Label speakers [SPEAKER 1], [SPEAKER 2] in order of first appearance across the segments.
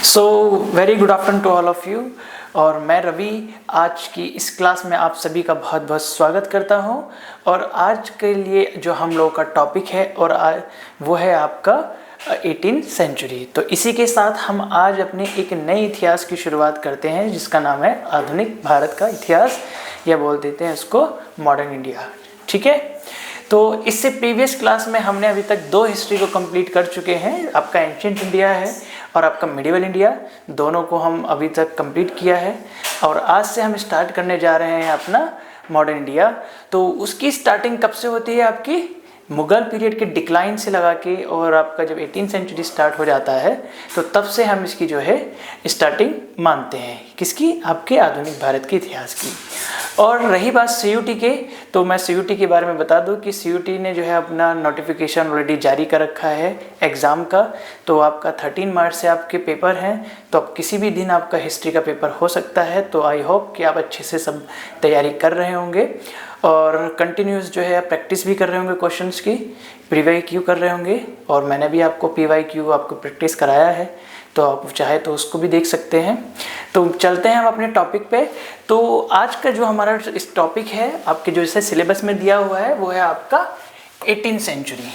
[SPEAKER 1] So very good afternoon to all of you. और मैं रवि आज की इस क्लास में आप सभी का बहुत बहुत स्वागत करता हूं। और आज के लिए जो हम लोगों का टॉपिक है वो है आपका 18th सेंचुरी। तो इसी के साथ हम आज अपने एक नए इतिहास की शुरुआत करते हैं जिसका नाम है आधुनिक भारत का इतिहास, या बोल देते हैं उसको मॉडर्न इंडिया। ठीक है, तो इससे प्रीवियस क्लास में हमने अभी तक दो हिस्ट्री को कंप्लीट कर चुके हैं। आपका एंशिएंट इंडिया है और आपका मिडिवल इंडिया, दोनों को हम अभी तक कंप्लीट किया है। और आज से हम स्टार्ट करने जा रहे हैं अपना मॉडर्न इंडिया। तो उसकी स्टार्टिंग कब से होती है? आपकी मुगल पीरियड के डिक्लाइन से लगा के, और आपका जब 18th सेंचुरी स्टार्ट हो जाता है तो तब से हम इसकी जो है स्टार्टिंग मानते हैं। किसकी? आपके आधुनिक भारत के इतिहास की। और रही बात CUT के, तो मैं CUT के बारे में बता दूं कि CUT ने जो है अपना नोटिफिकेशन ऑलरेडी जारी कर रखा है एग्ज़ाम का। तो आपका 13 मार्च से आपके पेपर हैं, तो अब किसी भी दिन आपका हिस्ट्री का पेपर हो सकता है। तो आई होप कि आप अच्छे से सब तैयारी कर रहे होंगे और कंटिन्यूस जो है प्रैक्टिस भी कर रहे होंगे क्वेश्चंस की, PYQ कर रहे होंगे। और मैंने भी आपको PYQ आपको प्रैक्टिस कराया है, तो आप चाहे तो उसको भी देख सकते हैं। तो चलते हैं हम अपने टॉपिक पे। तो आज का जो हमारा इस टॉपिक है आपके जो इसे सिलेबस में दिया हुआ है वो है आपका 18th सेंचुरी।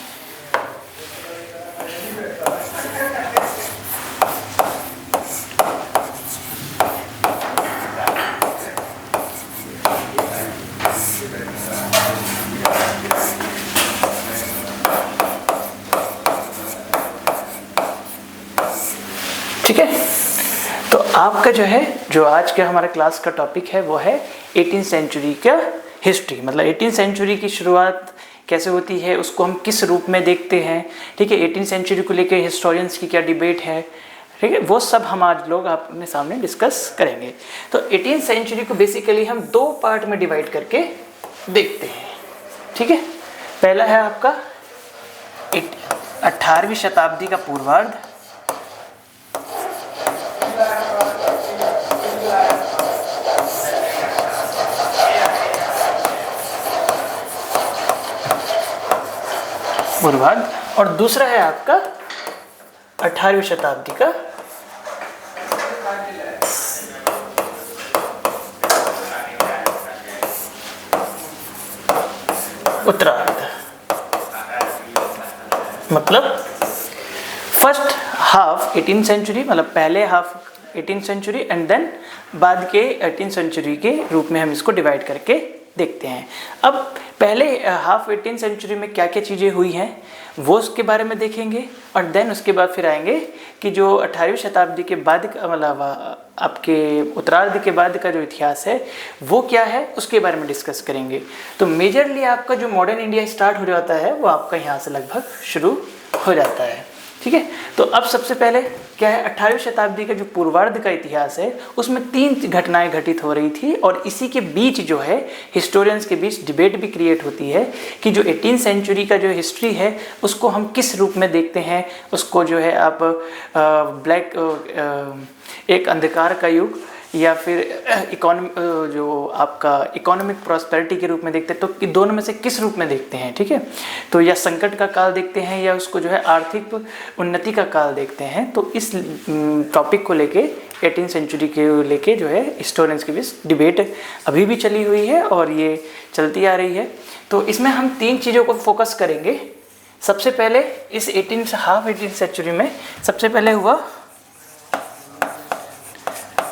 [SPEAKER 1] ठीक है, तो आपका जो आज का हमारा क्लास का टॉपिक है वो है 18th सेंचुरी का हिस्ट्री। मतलब 18th सेंचुरी की शुरुआत कैसे होती है, उसको हम किस रूप में देखते हैं। ठीक है, 18th सेंचुरी को लेकर हिस्टोरियंस की क्या डिबेट है, ठीक है, वो सब हम आज लोग अपने सामने डिस्कस करेंगे। तो 18th सेंचुरी को बेसिकली हम दो पार्ट में डिवाइड करके देखते हैं। ठीक है, पहला है आपका 18वीं शताब्दी का पूर्वार्ध, और दूसरा है आपका 18वीं शताब्दी का उत्तरार्ध। मतलब फर्स्ट हाफ 18th सेंचुरी, मतलब पहले half 18th century and then बाद के 18th सेंचुरी के रूप में हम इसको डिवाइड करके देखते हैं। अब पहले हाफ 18th सेंचुरी में क्या क्या चीज़ें हुई हैं वो उसके बारे में देखेंगे, और देन उसके बाद फिर आएंगे कि जो 18वीं शताब्दी के बाद का, मतलब आपके उत्तरार्ध के बाद का जो इतिहास है वो क्या है उसके बारे में डिस्कस करेंगे। तो मेजरली आपका जो मॉडर्न इंडिया स्टार्ट हो जाता है वो आपका यहाँ से लगभग शुरू हो जाता है। ठीक है, तो अब सबसे पहले क्या है, 18वीं शताब्दी का जो पूर्वार्ध का इतिहास है उसमें 3 घटनाएं घटित हो रही थी। और इसी के बीच जो है हिस्टोरियंस के बीच डिबेट भी क्रिएट होती है कि जो 18th सेंचुरी का जो हिस्ट्री है उसको हम किस रूप में देखते हैं। उसको जो है आप एक अंधकार का युग, या फिर जो आपका इकोनॉमिक प्रॉस्पेरिटी के रूप में देखते हैं, तो कि दोनों में से किस रूप में देखते हैं। ठीक है, तो या संकट का काल देखते हैं या उसको जो है आर्थिक उन्नति का काल देखते हैं। तो इस टॉपिक को लेके 18th सेंचुरी के लेके जो है हिस्टोरियंस के बीच डिबेट अभी भी चली हुई है और ये चलती आ रही है। तो इसमें हम 3 चीज़ों को फोकस करेंगे। सबसे पहले इस हाफ 18th सेंचुरी में सबसे पहले हुआ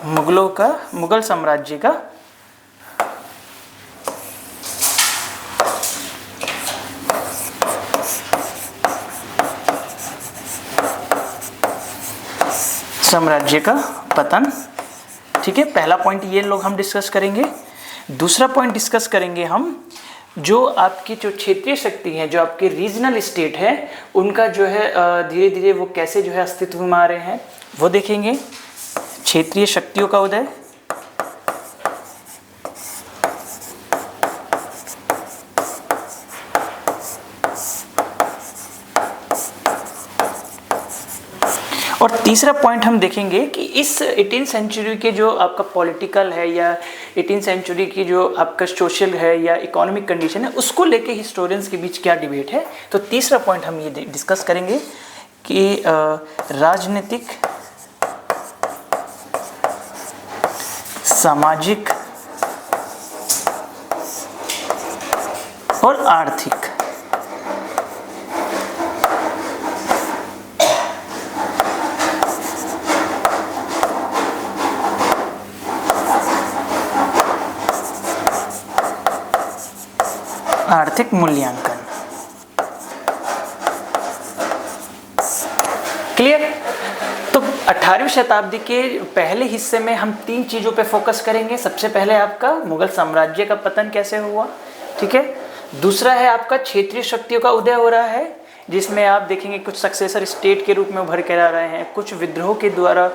[SPEAKER 1] मुगल साम्राज्य का पतन। ठीक है, पहला पॉइंट ये लोग हम डिस्कस करेंगे। दूसरा पॉइंट डिस्कस करेंगे हम जो आपकी जो क्षेत्रीय शक्ति है, जो आपके रीजनल स्टेट है, उनका जो है धीरे धीरे वो कैसे जो है अस्तित्व में आ रहे हैं वो देखेंगे। क्षेत्रीय शक्तियों का उदय, और तीसरा पॉइंट हम देखेंगे कि इस 18th सेंचुरी के जो आपका पॉलिटिकल है या 18th सेंचुरी की जो आपका सोशल है या इकोनॉमिक कंडीशन है उसको लेके हिस्टोरियंस के बीच क्या डिबेट है। तो तीसरा पॉइंट हम ये डिस्कस करेंगे कि राजनीतिक सामाजिक और आर्थिक। आर्थिक मूल्यांकन। क्लियर? तो 18वीं शताब्दी के पहले हिस्से में हम 3 चीजों पे फोकस करेंगे। सबसे पहले आपका मुगल साम्राज्य का पतन कैसे हुआ, ठीक है। दूसरा है आपका क्षेत्रीय शक्तियों का उदय हो रहा है, जिसमें आप देखेंगे कुछ सक्सेसर स्टेट के रूप में उभर कर आ रहे हैं, कुछ विद्रोह के द्वारा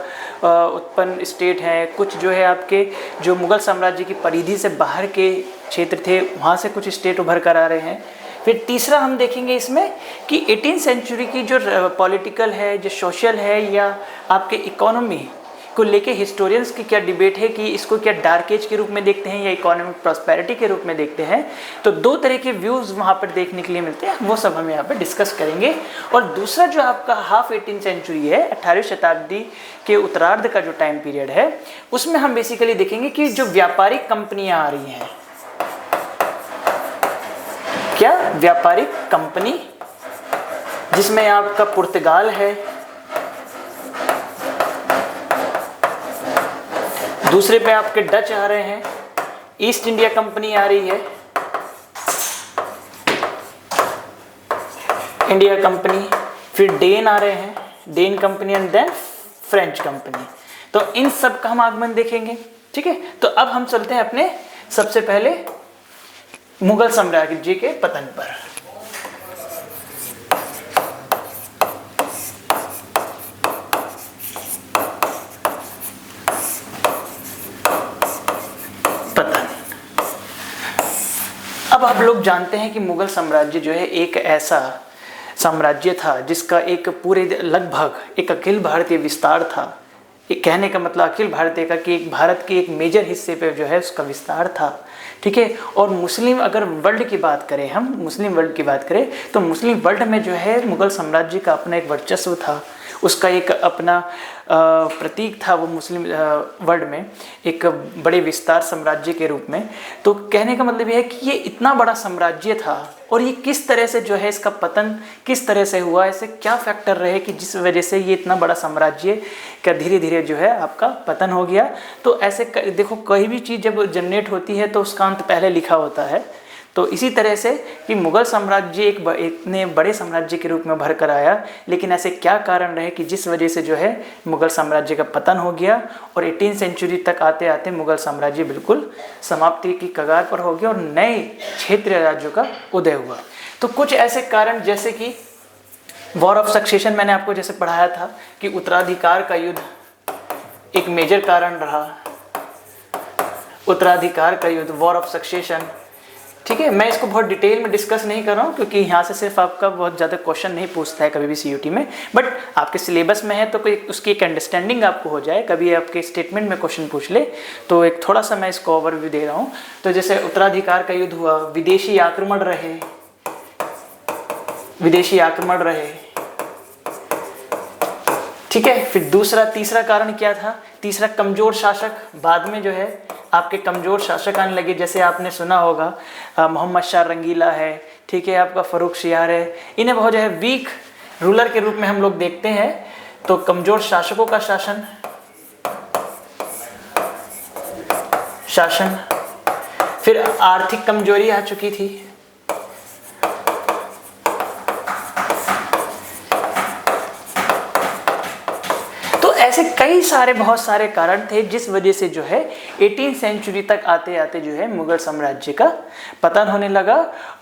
[SPEAKER 1] उत्पन्न स्टेट हैं, कुछ जो है आपके जो मुगल साम्राज्य की परिधि से बाहर के क्षेत्र थे वहाँ से कुछ स्टेट उभर कर आ रहे हैं। फिर तीसरा हम देखेंगे इसमें कि 18वीं सेंचुरी की जो पॉलिटिकल है, जो सोशल है, या आपके इकोनॉमी को लेके हिस्टोरियंस की क्या डिबेट है कि इसको क्या डार्क एज के रूप में देखते हैं या इकोनॉमिक प्रॉस्पेरिटी के रूप में देखते हैं। तो 2 तरह के व्यूज़ वहाँ पर देखने के लिए मिलते हैं, वो सब हम यहाँ पर डिस्कस करेंगे। और दूसरा जो आपका हाफ 18वीं सेंचुरी है, 18वीं शताब्दी के उत्तरार्ध का जो टाइम पीरियड है, उसमें हम बेसिकली देखेंगे कि जो व्यापारिक कंपनियाँ आ रही हैं, क्या व्यापारिक कंपनी, जिसमें आपका पुर्तगाल है, दूसरे पे आपके डच आ रहे हैं, ईस्ट इंडिया कंपनी आ रही है, इंडिया कंपनी, फिर डेन आ रहे हैं, Dane company, and then French company. तो इन सब का हम आगमन देखेंगे, ठीक है। तो अब हम चलते हैं अपने सबसे पहले मुगल साम्राज्य के पतन पर। पतन। अब आप लोग जानते हैं कि मुगल साम्राज्य जो है एक ऐसा साम्राज्य था जिसका एक पूरे लगभग एक अखिल भारतीय विस्तार था। ये कहने का मतलब अखिल भारतीय का कि एक भारत के एक मेजर हिस्से पे जो है उसका विस्तार था, ठीक है। और मुस्लिम अगर वर्ल्ड की बात करें, हम मुस्लिम वर्ल्ड की बात करें, तो मुस्लिम वर्ल्ड में जो है मुगल साम्राज्य का अपना एक वर्चस्व था, उसका एक अपना प्रतीक था वो मुस्लिम वर्ल्ड में एक बड़े विस्तार साम्राज्य के रूप में। तो कहने का मतलब ये है कि ये इतना बड़ा साम्राज्य था और ये किस तरह से जो है इसका पतन किस तरह से हुआ, ऐसे क्या फैक्टर रहे कि जिस वजह से ये इतना बड़ा साम्राज्य का धीरे धीरे जो है आपका पतन हो गया। तो ऐसे देखो, कोई भी चीज़ जब जनरेट होती है तो उसका अंत पहले लिखा होता है। तो इसी तरह से कि मुगल साम्राज्य इतने बड़े साम्राज्य के रूप में भर कर आया, लेकिन ऐसे क्या कारण रहे कि जिस वजह से जो है मुगल साम्राज्य का पतन हो गया और 18वीं सेंचुरी तक आते आते मुगल साम्राज्य बिल्कुल समाप्ति की कगार पर हो गया और नए क्षेत्रीय राज्यों का उदय हुआ। तो कुछ ऐसे कारण जैसे कि वॉर ऑफ सक्सेशन, मैंने आपको जैसे पढ़ाया था कि उत्तराधिकार का युद्ध एक मेजर कारण रहा, उत्तराधिकार का युद्ध, वॉर ऑफ सक्सेशन, ठीक है। मैं इसको बहुत डिटेल में डिस्कस नहीं कर रहा हूँ क्योंकि यहाँ से सिर्फ आपका बहुत ज़्यादा क्वेश्चन नहीं पूछता है कभी भी सीयूटी में, बट आपके सिलेबस में है तो कोई उसकी एक अंडरस्टैंडिंग आपको हो जाए, कभी आपके स्टेटमेंट में क्वेश्चन पूछ ले तो एक थोड़ा सा मैं इसको ओवरव्यू दे रहा हूँ। तो जैसे उत्तराधिकार का युद्ध हुआ, विदेशी आक्रमण रहे, ठीक है। फिर तीसरा कारण क्या था? तीसरा, कमजोर शासक। बाद में जो है आपके कमजोर शासक आने लगे, जैसे आपने सुना होगा मोहम्मद शाह रंगीला है, ठीक है, आपका फर्रुख सियार है, इन्हें बहुत जो है वीक रूलर के रूप में हम लोग देखते हैं। तो कमजोर शासकों का शासन, फिर आर्थिक कमजोरी आ चुकी थी, ऐसे कई सारे बहुत सारे कारण थे जिस वजह से जो है 18वीं सेंचुरी तक आते आते जो है मुगल साम्राज्य का पतन होने लगा।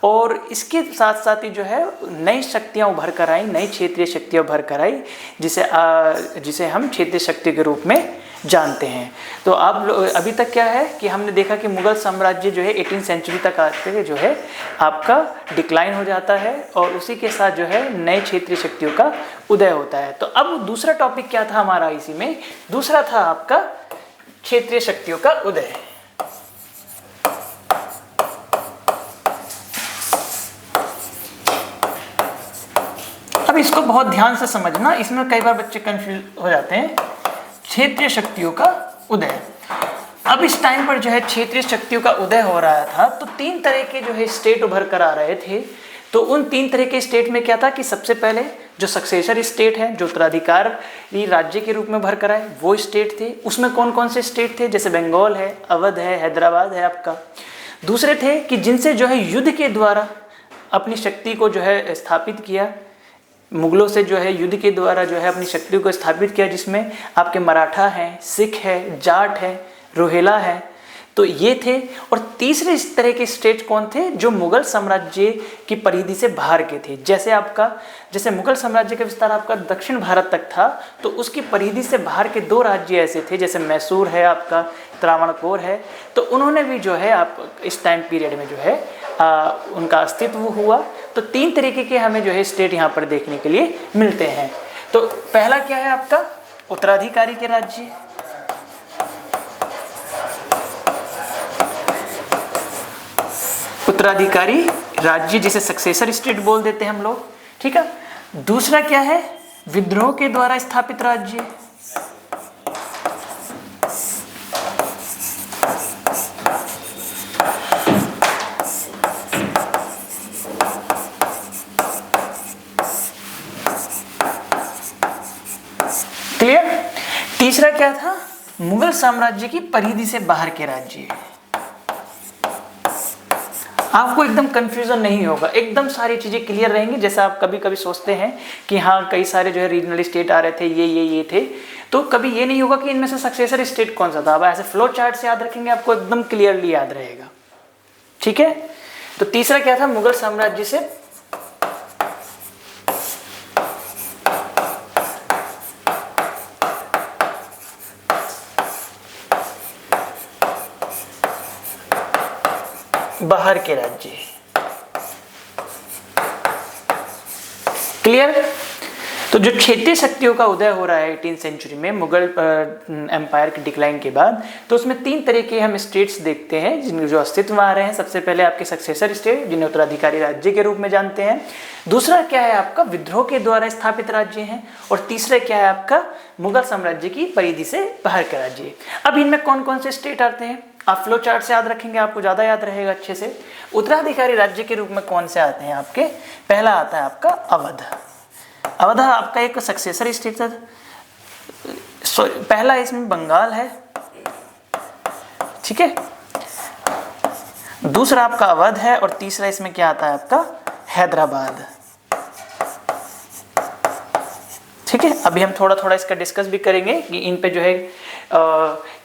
[SPEAKER 1] और इसके साथ साथ ही जो है नई शक्तियां उभर कर आई, नई क्षेत्रीय शक्तियां उभर कर आई, जिसे हम क्षेत्रीय शक्ति के रूप में जानते हैं। तो अब अभी तक क्या है कि हमने देखा कि मुगल साम्राज्य जो है 18वीं सेंचुरी तक आते हुए जो है आपका डिक्लाइन हो जाता है और उसी के साथ जो है नए क्षेत्रीय शक्तियों का उदय होता है। तो अब दूसरा टॉपिक क्या था हमारा इसी में? दूसरा था आपका क्षेत्रीय शक्तियों का उदय। अब इसको बहुत ध्यान से समझना, इसमें कई बार बच्चे कंफ्यूज हो जाते हैं। क्षेत्रीय शक्तियों का उदय। अब इस टाइम पर जो है क्षेत्रीय शक्तियों का उदय हो रहा था, तो तीन तरह के जो है स्टेट उभर कर आ रहे थे। तो उन तीन तरह के स्टेट में क्या था कि सबसे पहले जो सक्सेसर स्टेट है, जो उत्तराधिकारी राज्य के रूप में उभर कर आए, वो स्टेट थे। उसमें कौन कौन से स्टेट थे, जैसे बंगाल है, अवध है, हैदराबाद है आपका। दूसरे थे कि जिनसे जो है युद्ध के द्वारा अपनी शक्ति को जो है स्थापित किया, मुगलों से जो है युद्ध के द्वारा जो है अपनी शक्ति को स्थापित किया, जिसमें आपके मराठा हैं, सिख है, जाट है, रोहिला है, तो ये थे। और तीसरे इस तरह के स्टेट कौन थे, जो मुगल साम्राज्य की परिधि से बाहर के थे। जैसे मुगल साम्राज्य का विस्तार आपका दक्षिण भारत तक था, तो उसकी परिधि से बाहर के दो राज्य ऐसे थे, जैसे मैसूर है आपका, त्रावणकोर है। तो उन्होंने भी जो है आप इस टाइम पीरियड में जो है उनका अस्तित्व हुआ। तो तीन तरीके के हमें जो है स्टेट यहाँ पर देखने के लिए मिलते हैं। तो पहला क्या है आपका, उत्तराधिकारी के राज्य। उत्तराधिकारी राज्य जिसे सक्सेसर स्टेट बोल देते हैं हम लोग, ठीक है। दूसरा क्या है, विद्रोह के द्वारा स्थापित राज्य। क्लियर। तीसरा क्या था, मुगल साम्राज्य की परिधि से बाहर के राज्य। आपको एकदम कंफ्यूजन नहीं होगा, एकदम सारी चीजें क्लियर रहेंगी। जैसा आप कभी कभी सोचते हैं कि हाँ कई सारे जो है रीजनल स्टेट आ रहे थे, ये थे, तो कभी ये नहीं होगा कि इनमें से सक्सेसर स्टेट कौन सा था। आप ऐसे फ्लो चार्ट से याद रखेंगे, आपको एकदम क्लियरली याद रहेगा, ठीक है। तो तीसरा क्या था, मुगल साम्राज्य से बाहर के राज्य। क्लियर। तो जो क्षेत्रीय शक्तियों का उदय हो रहा है 18th सेंचुरी में मुगल एम्पायर के डिक्लाइन के बाद, तो उसमें तीन तरह के हम स्टेट्स देखते हैं जिनके जो अस्तित्व में आ रहे हैं। सबसे पहले आपके सक्सेसर स्टेट, जिन्हें उत्तराधिकारी राज्य के रूप में जानते हैं। दूसरा क्या है आपका, विद्रोह के द्वारा स्थापित राज्य हैं। और तीसरा क्या है आपका, मुगल साम्राज्य की परिधि से बाहर के राज्य। अब इनमें कौन कौन से स्टेट आते हैं, आप फ्लो चार्ट से याद रखेंगे, आपको ज़्यादा याद रहेगा अच्छे से। उत्तराधिकारी राज्य के रूप में कौन से आते हैं आपके, पहला आता है आपका अवध। अवध आपका एक सक्सेसर स्टेट था। पहला इसमें बंगाल है, ठीक है। दूसरा आपका अवध है और तीसरा इसमें क्या आता है आपका, हैदराबाद, ठीक है। अभी हम थोड़ा थोड़ा इसका डिस्कस भी करेंगे कि इन पे जो है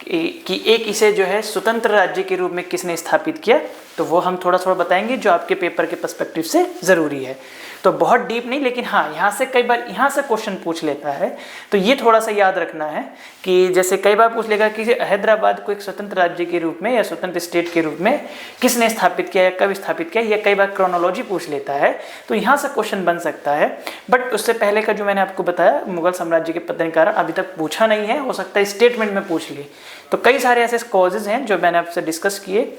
[SPEAKER 1] कि एक इसे जो है स्वतंत्र राज्य के रूप में किसने स्थापित किया, तो वो हम थोड़ा थोड़ा बताएंगे जो आपके पेपर के पर्सपेक्टिव से ज़रूरी है। तो बहुत डीप नहीं, लेकिन हाँ यहाँ से कई बार यहाँ से क्वेश्चन पूछ लेता है, तो ये थोड़ा सा याद रखना है कि जैसे कई बार पूछ लेगा कि हैदराबाद को एक स्वतंत्र राज्य के रूप में या स्वतंत्र स्टेट के रूप में किसने स्थापित किया या कब स्थापित किया, या कई बार क्रोनोलॉजी पूछ लेता है, तो यहाँ से क्वेश्चन बन सकता है। बट उससे पहले का जो मैंने आपको बताया, मुगल साम्राज्य के पतन के कारण अभी तक पूछा नहीं है, हो सकता है स्टेटमेंट में पूछ ले। तो कई सारे ऐसे कॉजेज हैं जो मैंने आपसे डिस्कस किए,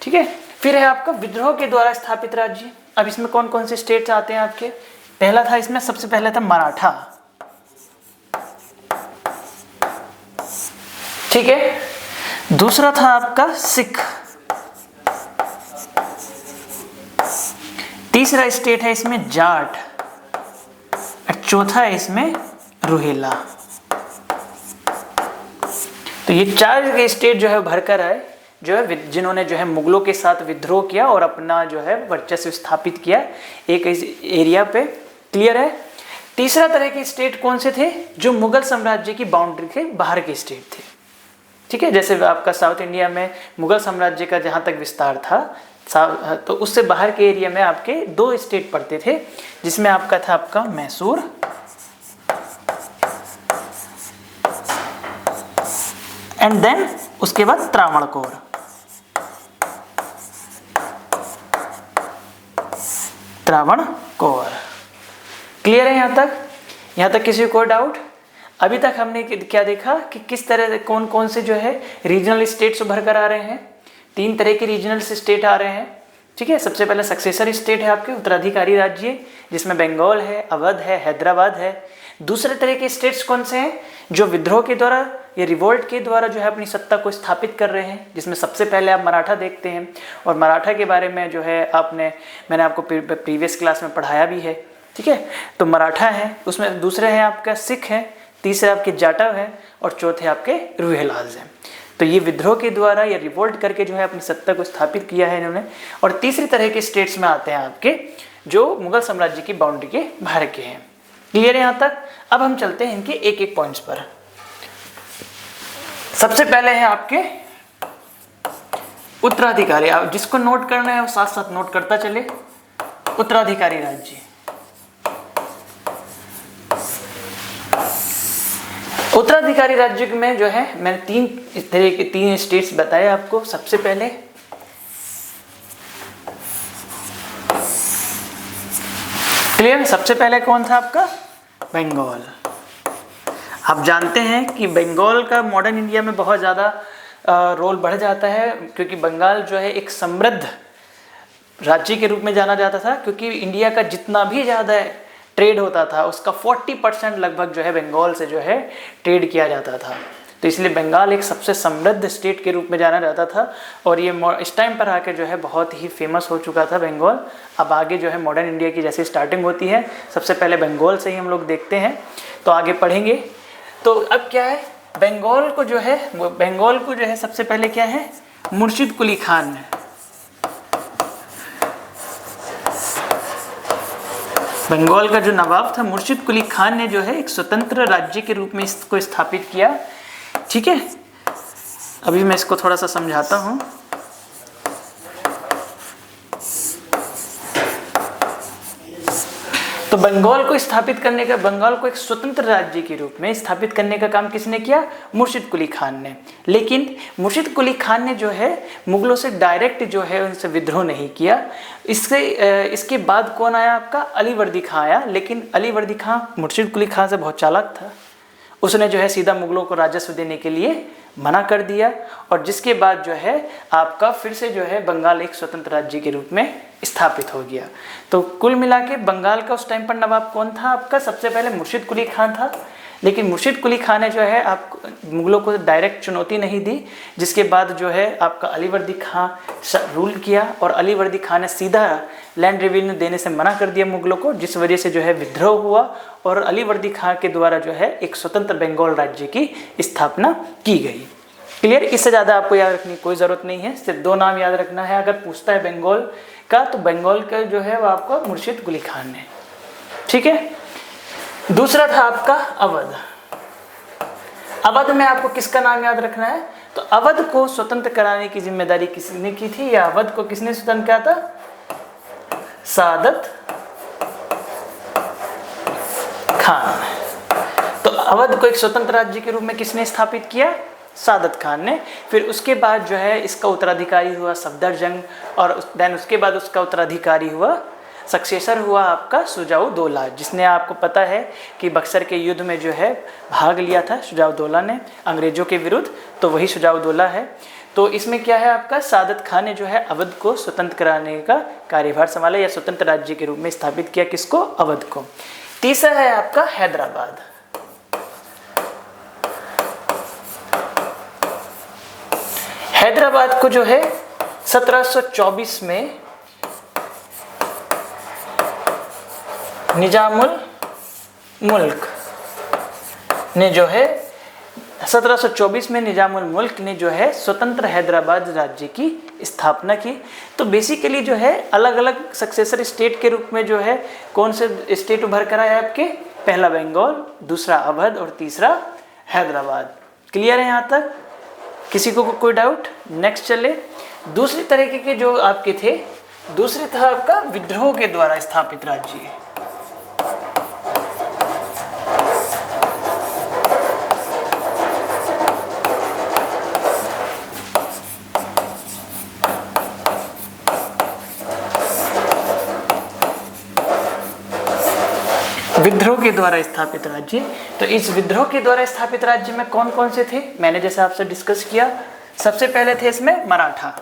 [SPEAKER 1] ठीक है। फिर है आपका विद्रोह के द्वारा स्थापित राज्य। अब इसमें कौन कौन से स्टेट्स आते हैं आपके, पहला था इसमें सबसे पहले था मराठा, ठीक है। दूसरा था आपका सिख, तीसरा स्टेट है इसमें जाट, और चौथा है इसमें रोहिला। तो ये चार स्टेट जो है भरकर आए, जो है जिन्होंने जो है मुगलों के साथ विद्रोह किया और अपना जो है वर्चस्व स्थापित किया एक इस एरिया पे। क्लियर है। तीसरा तरह के स्टेट कौन से थे, जो मुगल साम्राज्य की बाउंड्री के बाहर के स्टेट थे, ठीक है। जैसे आपका साउथ इंडिया में मुगल साम्राज्य का जहाँ तक विस्तार था, तो उससे बाहर के एरिया में आपके दो स्टेट पड़ते थे, जिसमें आपका था आपका मैसूर एंड देन उसके बाद त्रावणकोर। त्रावणकोर। क्लियर है यहाँ तक? यहाँ तक किसी को डाउट? अभी तक हमने क्या देखा कि किस तरह कौन कौन से जो है रीजनल स्टेट्स उभर कर आ रहे हैं। तीन तरह के रीजनल स्टेट आ रहे हैं, ठीक है। सबसे पहले सक्सेसर स्टेट है आपके उत्तराधिकारी राज्य, जिसमें बंगाल है, अवध है, हैदराबाद है। दूसरे तरह के स्टेट्स कौन से हैं जो विद्रोह के द्वारा या रिवोल्ट के द्वारा जो है अपनी सत्ता को स्थापित कर रहे हैं, जिसमें सबसे पहले आप मराठा देखते हैं। और मराठा के बारे में जो है मैंने आपको प्रीवियस क्लास में पढ़ाया भी है, ठीक है। तो मराठा है, उसमें दूसरे हैं आपका सिख है, तीसरे आपके जाटव है और चौथे आपके रूहेलाज हैं। तो ये विद्रोह के द्वारा या रिवोल्ट करके जो है अपनी सत्ता को स्थापित किया है इन्होंने। और तीसरी तरह के स्टेट्स में आते हैं आपके जो मुगल साम्राज्य की बाउंड्री के बाहर के हैं। क्लियर है यहाँ तक? अब हम चलते हैं इनके एक एक पॉइंट्स पर। सबसे पहले है आपके उत्तराधिकारी। आप जिसको नोट करना है वो साथ साथ नोट करता चले। उत्तराधिकारी राज्य, उत्तराधिकारी राज्य में जो है मैंने तीन स्टेट्स बताए आपको। सबसे पहले क्लियर, सबसे पहले कौन था आपका? बंगाल। आप जानते हैं कि बंगाल का मॉडर्न इंडिया में बहुत ज़्यादा रोल बढ़ जाता है, क्योंकि बंगाल जो है एक समृद्ध राज्य के रूप में जाना जाता था, क्योंकि इंडिया का जितना भी ज़्यादा ट्रेड होता था उसका 40% लगभग जो है बंगाल से जो है ट्रेड किया जाता था। तो इसलिए बंगाल एक सबसे समृद्ध स्टेट के रूप में जाना जाता था। और ये इस टाइम पर आके जो है बहुत ही फेमस हो चुका था बंगाल। अब आगे जो है मॉडर्न इंडिया की जैसे स्टार्टिंग होती है, सबसे पहले बंगाल से ही हम लोग देखते हैं, तो आगे पढ़ेंगे। तो अब क्या है, बंगाल को जो है सबसे पहले क्या है, मुर्शिद कुली खान ने, बंगाल का जो नवाब था मुर्शिद कुली खान ने जो है एक स्वतंत्र राज्य के रूप में इसको स्थापित किया, ठीक है। अभी मैं इसको थोड़ा सा समझाता हूँ। तो बंगाल को स्थापित करने का, बंगाल को एक स्वतंत्र राज्य के रूप में स्थापित करने का काम किसने किया? मुर्शिद कुली खान ने। लेकिन मुर्शिद कुली खान ने जो है मुगलों से डायरेक्ट जो है उनसे विद्रोह नहीं किया। इसके बाद कौन आया आपका? अलीवर्दी खां आया। लेकिन अलीवर्दी खां मुर्शिद कुली खान से बहुत चालाक था, उसने जो है सीधा मुगलों को राजस्व देने के लिए मना कर दिया। और जिसके बाद जो है आपका फिर से जो है बंगाल एक स्वतंत्र राज्य के रूप में स्थापित हो गया। तो कुल मिला के बंगाल का उस टाइम पर नवाब कौन था आपका? सबसे पहले मुर्शिद कुली खान था। लेकिन मुर्शिद कुली खान ने जो है आप मुगलों को डायरेक्ट चुनौती नहीं दी, जिसके बाद जो है आपका अलीवर्दी खां रूल किया। और अलीवर्दी खान ने सीधा लैंड रेवेन्यू देने से मना कर दिया मुगलों को, जिस वजह से जो है विद्रोह हुआ और अलीवर्दी खां के द्वारा जो है एक स्वतंत्र बंगाल राज्य की स्थापना की गई। क्लियर? इससे ज़्यादा आपको याद रखने की कोई ज़रूरत नहीं है, सिर्फ दो नाम याद रखना है। अगर पूछता है बंगाल का, तो बंगाल का जो है वो आपका मुर्शिद कुली खान ने, ठीक है। दूसरा था आपका अवध। अवध में आपको किसका नाम याद रखना है? तो अवध को स्वतंत्र कराने की जिम्मेदारी किसने की थी, या अवध को किसने स्वतंत्र किया था? सादत खान। तो अवध को एक स्वतंत्र राज्य के रूप में किसने स्थापित किया? सादत खान ने। फिर उसके बाद जो है इसका उत्तराधिकारी हुआ सफदरजंग, और देन उसके बाद उसका उत्तराधिकारी हुआ, सक्सेसर हुआ आपका शुजाउद्दौला, जिसने आपको पता है कि बक्सर के युद्ध में जो है भाग लिया था शुजाउद्दौला ने अंग्रेजों के विरुद्ध, तो वही शुजाउद्दौला है। तो इसमें क्या है आपका, सादत खान ने जो है अवध को स्वतंत्र कराने का कार्यभार संभाला या स्वतंत्र राज्य के रूप में स्थापित किया। किसको? अवध को। तीसरा है आपका हैदराबाद। हैदराबाद को जो है 1724 में निजामुल मुल्क ने जो है 1724 में निजामुल मुल्क ने जो है स्वतंत्र हैदराबाद राज्य की स्थापना की। तो बेसिकली जो है अलग अलग सक्सेसर स्टेट के रूप में जो है कौन से स्टेट उभर कर आए आपके? पहला बंगाल, दूसरा अवध और तीसरा हैदराबाद। क्लियर है यहाँ तक? किसी को कोई डाउट? नेक्स्ट चले। दूसरी तरीके के जो आपके थे, दूसरे था आपका विद्रोह के द्वारा स्थापित राज्य। विद्रोह के द्वारा स्थापित राज्य। तो इस विद्रोह के द्वारा स्थापित राज्य में कौन कौन से थे? मैंने जैसे आपसे डिस्कस किया, सबसे पहले थे इसमें मराठा।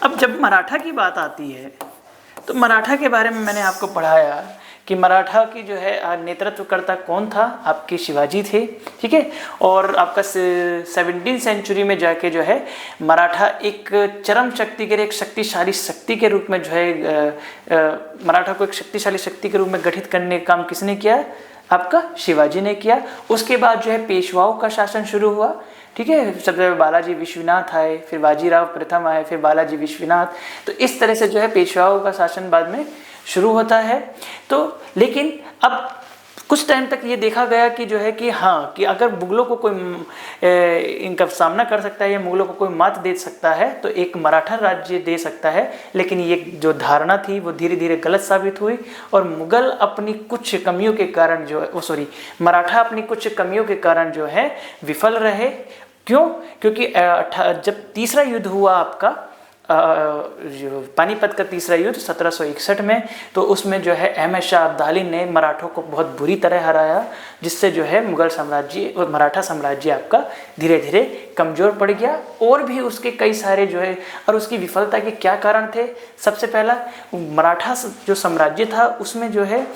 [SPEAKER 1] अब जब मराठा की बात आती है तो मराठा के बारे में मैंने आपको पढ़ाया कि मराठा की जो है नेतृत्वकर्ता कौन था, आपके शिवाजी थे। ठीक है, और आपका 17वीं सेंचुरी में जाके जो है मराठा एक चरम शक्ति के, एक शक्तिशाली शक्ति के रूप में जो है मराठा को एक शक्तिशाली शक्ति के रूप में गठित करने का काम किसने किया, आपका शिवाजी ने किया। उसके बाद जो है पेशवाओं का शासन शुरू हुआ। ठीक है, सबसे पहले बालाजी विश्वनाथ आए, फिर बाजीराव प्रथम आए, फिर बालाजी विश्वनाथ। तो इस तरह से जो है पेशवाओं का शासन बाद में शुरू होता है। तो लेकिन अब कुछ टाइम तक ये देखा गया कि जो है कि हाँ, कि अगर मुगलों को कोई इनका सामना कर सकता है या मुगलों को कोई मात दे सकता है तो एक मराठा राज्य दे सकता है। लेकिन ये जो धारणा थी वो धीरे धीरे गलत साबित हुई और मुगल अपनी कुछ कमियों के कारण जो है मराठा अपनी कुछ कमियों के कारण जो है विफल रहे। क्यों? क्योंकि जब तीसरा युद्ध हुआ आपका जो पानीपत का तीसरा युद्ध 1761 में, तो उसमें जो है अहमद शाह अब्दाली ने मराठों को बहुत बुरी तरह हराया, जिससे जो है मुगल साम्राज्य और मराठा साम्राज्य आपका धीरे धीरे कमज़ोर पड़ गया। और भी उसके कई सारे जो है, और उसकी विफलता के क्या कारण थे। सबसे पहला, मराठा जो साम्राज्य था उसमें जो है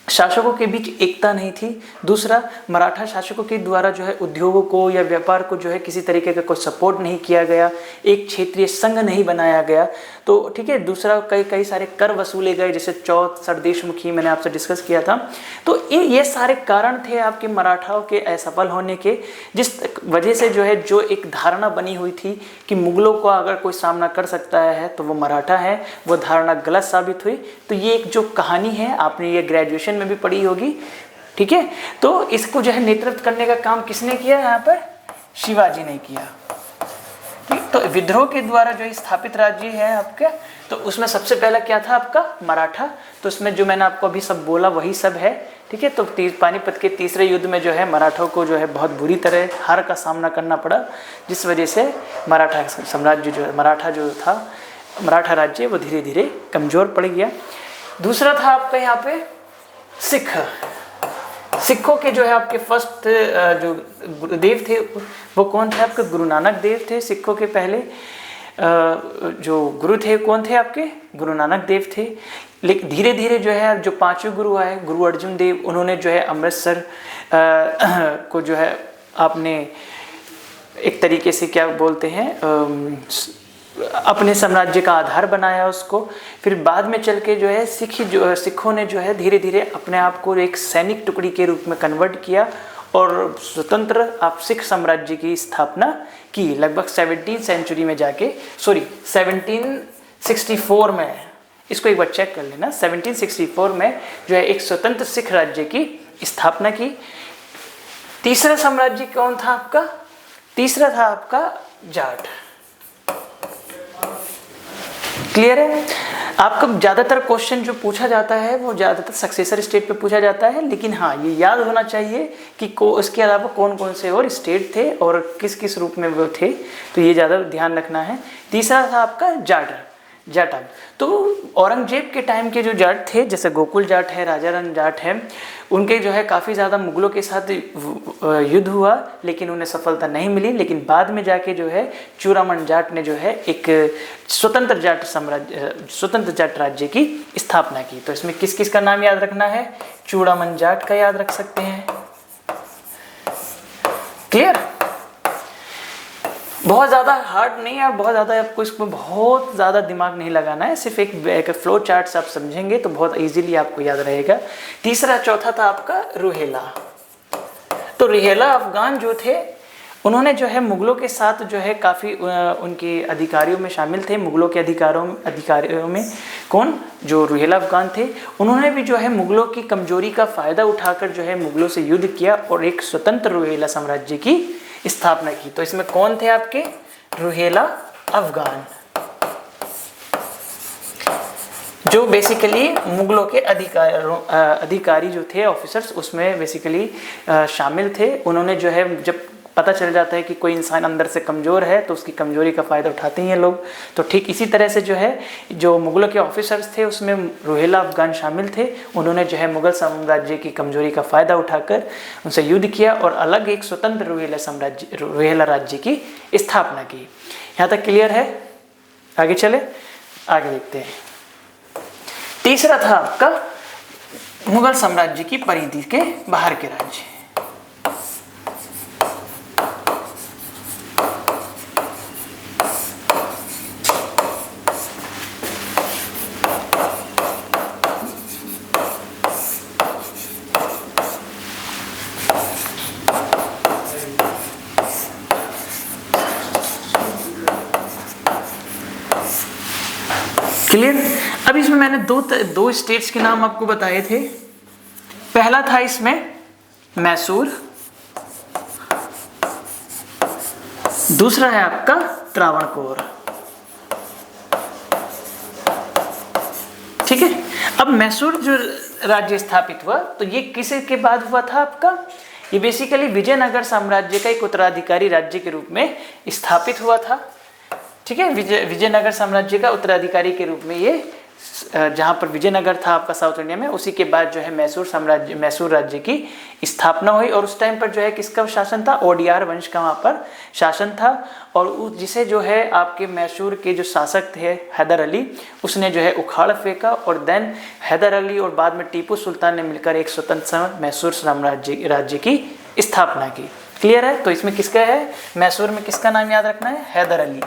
[SPEAKER 1] शासकों के बीच एकता नहीं थी। दूसरा, मराठा शासकों के द्वारा जो है उद्योगों को या व्यापार को जो है किसी तरीके का कोई सपोर्ट नहीं किया गया, एक क्षेत्रीय संघ नहीं बनाया गया। तो ठीक है, दूसरा कई सारे कर वसूले गए, जैसे चौथ सरदेशमुखी मैंने आपसे डिस्कस किया था। तो ये सारे कारण थे आपके मराठाओं के असफल होने के, जिस वजह से जो है जो एक धारणा बनी हुई थी कि मुगलों को अगर कोई सामना कर सकता है तो वो मराठा है, वो धारणा गलत साबित हुई। तो ये एक जो कहानी है आपने ये ग्रेजुएशन में भी पढ़ी होगी। ठीक है, तो इसको जो है नेतृत्व करने का काम किसने किया, यहाँ पर शिवाजी ने किया। तो विद्रोह के द्वारा जो स्थापित राज्य है आपके, तो उसमें सबसे पहला क्या था आपका मराठा। तो उसमें जो मैंने आपको अभी सब बोला वही सब है। ठीक है, तो पानीपत के तीसरे युद्ध में जो है मराठों को जो है बहुत बुरी तरह हार का सामना करना पड़ा, जिस वजह से मराठा साम्राज्य जो मराठा राज्य वो धीरे धीरे कमज़ोर पड़ गया। दूसरा था आपका यहाँ पे सिखों के जो है आपके फर्स्ट जो गुरुदेव थे वो कौन थे, आपके गुरु नानक देव थे। सिखों के पहले जो गुरु थे कौन थे, आपके गुरु नानक देव थे। लेकिन धीरे धीरे जो है जो पांचवें गुरु आए, गुरु अर्जुन देव, उन्होंने जो है अमृतसर को जो है आपने एक तरीके से क्या बोलते हैं अपने साम्राज्य का आधार बनाया उसको। फिर बाद में चल के जो है सिखों ने जो है धीरे धीरे अपने आप को एक सैनिक टुकड़ी के रूप में कन्वर्ट किया और स्वतंत्र आप सिख साम्राज्य की स्थापना की। लगभग 17वीं सेंचुरी में जाके 1764 में, इसको एक बार चेक कर लेना, 1764 में जो है एक स्वतंत्र सिख राज्य की स्थापना की। तीसरा साम्राज्य कौन था आपका, तीसरा था आपका जाट। क्लियर है? आपका ज़्यादातर क्वेश्चन जो पूछा जाता है वो ज़्यादातर सक्सेसर स्टेट पे पूछा जाता है, लेकिन हाँ ये याद होना चाहिए कि इसके अलावा कौन कौन से और स्टेट थे और किस किस रूप में वो थे, तो ये ज़्यादा ध्यान रखना है। तीसरा था आपका जाट। तो औरंगजेब के टाइम के जो जाट थे, जैसे गोकुल जाट है, राजाराम जाट है, उनके जो है काफ़ी ज़्यादा मुगलों के साथ युद्ध हुआ, लेकिन उन्हें सफलता नहीं मिली। लेकिन बाद में जाके जो है चूड़ामन जाट ने जो है एक स्वतंत्र जाट राज्य की स्थापना की। तो इसमें किस किस का नाम याद रखना है, चूड़ामन जाट का याद रख सकते हैं। क्लियर? बहुत ज़्यादा हार्ड नहीं है, बहुत ज़्यादा आपको इसमें बहुत ज़्यादा दिमाग नहीं लगाना है, सिर्फ एक फ्लो चार्ट से आप समझेंगे तो बहुत इजीली आपको याद रहेगा। तीसरा चौथा था आपका रुहेला। तो रुहेला अफगान जो थे उन्होंने जो है मुगलों के साथ जो है काफ़ी उनके अधिकारियों में शामिल थे। मुगलों के अधिकारियों में कौन, जो रुहेला अफगान थे, उन्होंने भी जो है मुगलों की कमजोरी का फ़ायदा उठाकर जो है मुगलों से युद्ध किया और एक स्वतंत्र रुहेला साम्राज्य की स्थापना की। तो इसमें कौन थे आपके, रुहेला अफगान, जो बेसिकली मुगलों के अधिकारी जो थे, ऑफिसर्स, उसमें बेसिकली शामिल थे। उन्होंने जो है जब पता चल जाता है कि कोई इंसान अंदर से कमज़ोर है तो उसकी कमज़ोरी का फ़ायदा उठाते हैं लोग। तो ठीक इसी तरह से जो है जो मुगलों के ऑफिसर्स थे उसमें रुहेला अफगान शामिल थे। उन्होंने जो है मुगल साम्राज्य की कमज़ोरी का फ़ायदा उठाकर उनसे युद्ध किया और अलग एक स्वतंत्र रुहेला राज्य की स्थापना की। यहाँ तक क्लियर है? आगे चले, आगे देखते हैं। तीसरा था आपका मुगल साम्राज्य की परिधि के बाहर के राज्य। क्लियर। अब इसमें मैंने दो स्टेट्स के नाम आपको बताए थे। पहला था इसमें मैसूर, दूसरा है आपका त्रावणकोर। ठीक है। अब मैसूर जो राज्य स्थापित हुआ तो ये किसे के बाद हुआ था आपका, ये बेसिकली विजयनगर साम्राज्य का एक उत्तराधिकारी राज्य के रूप में स्थापित हुआ था। ठीक है। विजयनगर साम्राज्य का उत्तराधिकारी के रूप में ये, जहाँ पर विजयनगर था आपका साउथ इंडिया में, उसी के बाद जो है मैसूर राज्य की स्थापना हुई। और उस टाइम पर जो है किसका शासन था, ओडियार वंश का वहाँ पर शासन था। और जिसे जो है आपके मैसूर के जो शासक थे हैदर अली, उसने जो है उखाड़ फेंका। और देन हैदर अली और बाद में टीपू सुल्तान ने मिलकर एक स्वतंत्र मैसूर राज्य की स्थापना की। क्लियर है। तो इसमें किसका है, मैसूर में किसका नाम याद रखना है, हैदर अली।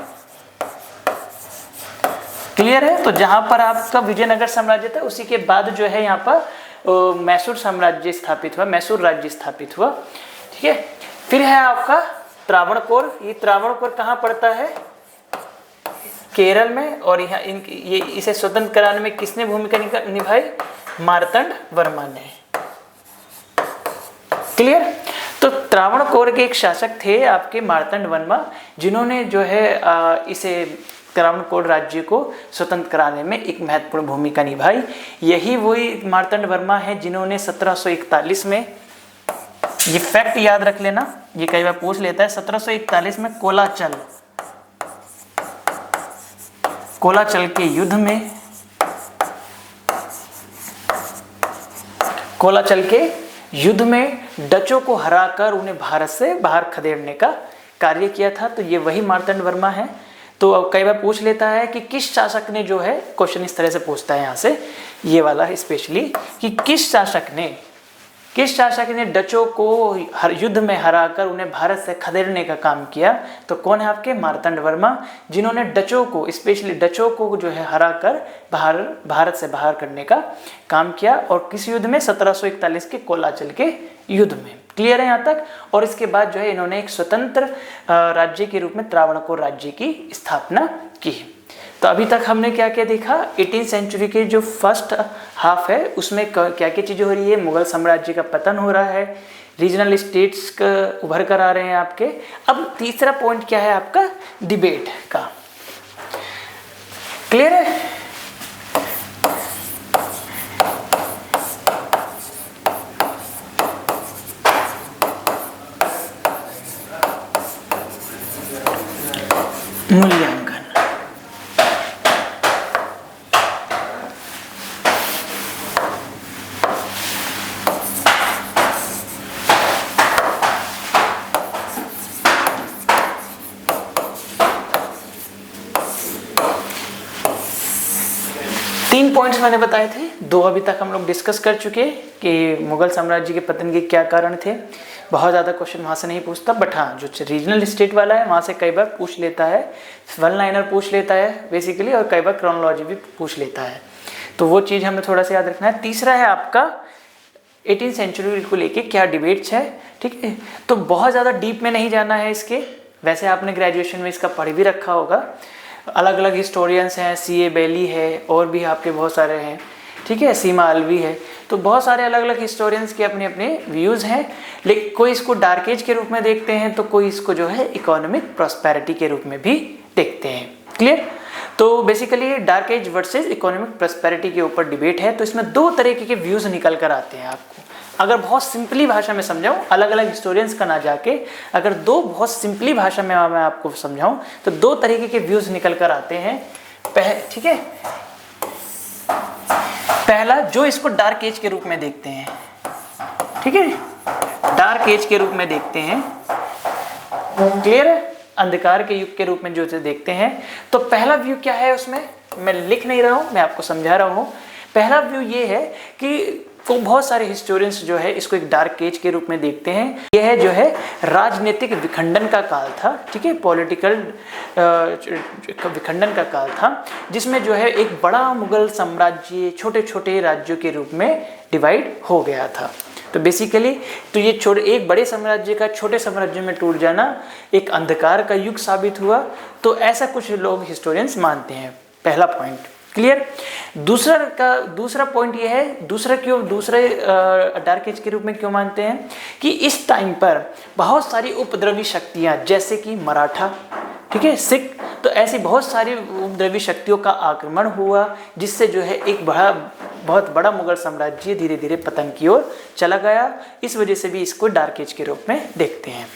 [SPEAKER 1] क्लियर है। तो जहां पर आपका विजयनगर साम्राज्य था उसी के बाद जो है यहाँ पर मैसूर साम्राज्य स्थापित हुआ, मैसूर राज्य स्थापित हुआ। ठीक है। फिर है आपका त्रावणकोर। ये त्रावणकोर कहाँ पड़ता है, केरल में। और यहाँ ये इसे स्वतंत्र कराने में किसने भूमिका निभाई, मार्तंड वर्मा ने। क्लियर। तो त्रावणकोर के एक शासक थे आपके मार्तंड वर्मा, जिन्होंने जो है इसे त्रावणकोर राज्य को स्वतंत्र कराने में एक महत्वपूर्ण भूमिका निभाई। यही वही मार्तंड वर्मा है जिन्होंने 1741 में, ये फैक्ट याद रख लेना, ये कई बार पूछ लेता है, 1741 में कोलाचल के युद्ध में, कोलाचल के युद्ध में डचों को हराकर उन्हें भारत से बाहर खदेड़ने का कार्य किया था। तो ये वही मार्तंड वर्मा है। तो कई बार पूछ लेता है कि किस शासक ने, जो है क्वेश्चन इस तरह से पूछता है यहाँ से, ये वाला स्पेशली, कि किस शासक ने डचों को युद्ध में हराकर उन्हें भारत से खदेड़ने का काम किया। तो कौन है आपके, मार्तंड वर्मा, जिन्होंने डचों को, स्पेशली डचों को जो है हराकर भारत से बाहर करने का काम किया। और किस युद्ध में, 1741 के कोलाचल के युद्ध में। क्लियर है यहाँ तक। और इसके बाद जो है इन्होंने एक स्वतंत्र राज्य के रूप में त्रावणकोर राज्य की स्थापना की। तो अभी तक हमने क्या क्या देखा, 18वीं सेंचुरी के जो फर्स्ट हाफ है उसमें क्या क्या चीज़ें हो रही है, मुगल साम्राज्य का पतन हो रहा है, रीजनल स्टेट्स का उभर कर आ रहे हैं आपके। अब तीसरा पॉइंट क्या है आपका, डिबेट का। क्लियर है। मूल्यांकन। 3 पॉइंट्स मैंने बताए थे, 2 अभी तक हम लोग डिस्कस कर चुके कि मुगल साम्राज्य के पतन के क्या कारण थे। बहुत ज़्यादा क्वेश्चन वहाँ से नहीं पूछता, बट हाँ जो रीजनल स्टेट वाला है वहाँ से कई बार पूछ लेता है, वन लाइनर पूछ लेता है बेसिकली, और कई बार क्रोनोलॉजी भी पूछ लेता है। तो वो चीज़ हमें थोड़ा सा याद रखना है। तीसरा है आपका 18वीं सेंचुरी को लेके क्या डिबेट्स है। ठीक है। तो बहुत ज़्यादा डीप में नहीं जाना है इसके, वैसे आपने ग्रेजुएशन में इसका पढ़ भी रखा होगा। अलग अलग हिस्टोरियंस हैं, C.A. बेली है, और भी आपके बहुत सारे हैं। ठीक है। सीमा अलवी है। तो बहुत सारे अलग अलग हिस्टोरियंस के अपने अपने व्यूज़ हैं। लेकिन कोई इसको डार्क एज के रूप में देखते हैं, तो कोई इसको जो है इकोनॉमिक प्रॉस्पेरिटी के रूप में भी देखते हैं। क्लियर। तो basically dark age versus economic prosperity के ऊपर डिबेट है। तो इसमें 2 तरीके के व्यूज़ निकल कर आते हैं आपको। अगर बहुत सिंपली भाषा में समझाऊं, अलग अलग हिस्टोरियंस का ना जाके, अगर 2 बहुत सिंपली भाषा में मैं आपको समझाऊं तो 2 तरीके के व्यूज़ निकल कर आते हैं। ठीक है। पहला, जो इसको डार्क एज के रूप में देखते हैं, ठीक है, डार्क एज के रूप में देखते हैं, क्लियर है, अंधकार के युग के रूप में जो देखते हैं। तो पहला व्यू क्या है, उसमें मैं लिख नहीं रहा हूं, मैं आपको समझा रहा हूं। पहला व्यू ये है कि को बहुत सारे हिस्टोरियंस जो है इसको एक डार्क एज के रूप में देखते हैं। यह जो है राजनीतिक विखंडन का काल था, ठीक है, पॉलिटिकल विखंडन का काल था, जिसमें जो है एक बड़ा मुगल साम्राज्य छोटे छोटे राज्यों के रूप में डिवाइड हो गया था। तो बेसिकली तो ये एक बड़े साम्राज्य का छोटे साम्राज्य में टूट जाना एक अंधकार का युग साबित हुआ। तो ऐसा कुछ लोग हिस्टोरियंस मानते हैं। पहला पॉइंट क्लियर। दूसरा पॉइंट ये है, दूसरे डार्क एज के रूप में क्यों मानते हैं कि इस टाइम पर बहुत सारी उपद्रवी शक्तियां जैसे कि मराठा, ठीक है, सिख, तो ऐसी बहुत सारी उपद्रवी शक्तियों का आक्रमण हुआ, जिससे जो है एक बहुत बड़ा मुगल साम्राज्य धीरे धीरे पतन की ओर चला गया। इस वजह से भी इसको डार्क एज के रूप में देखते हैं।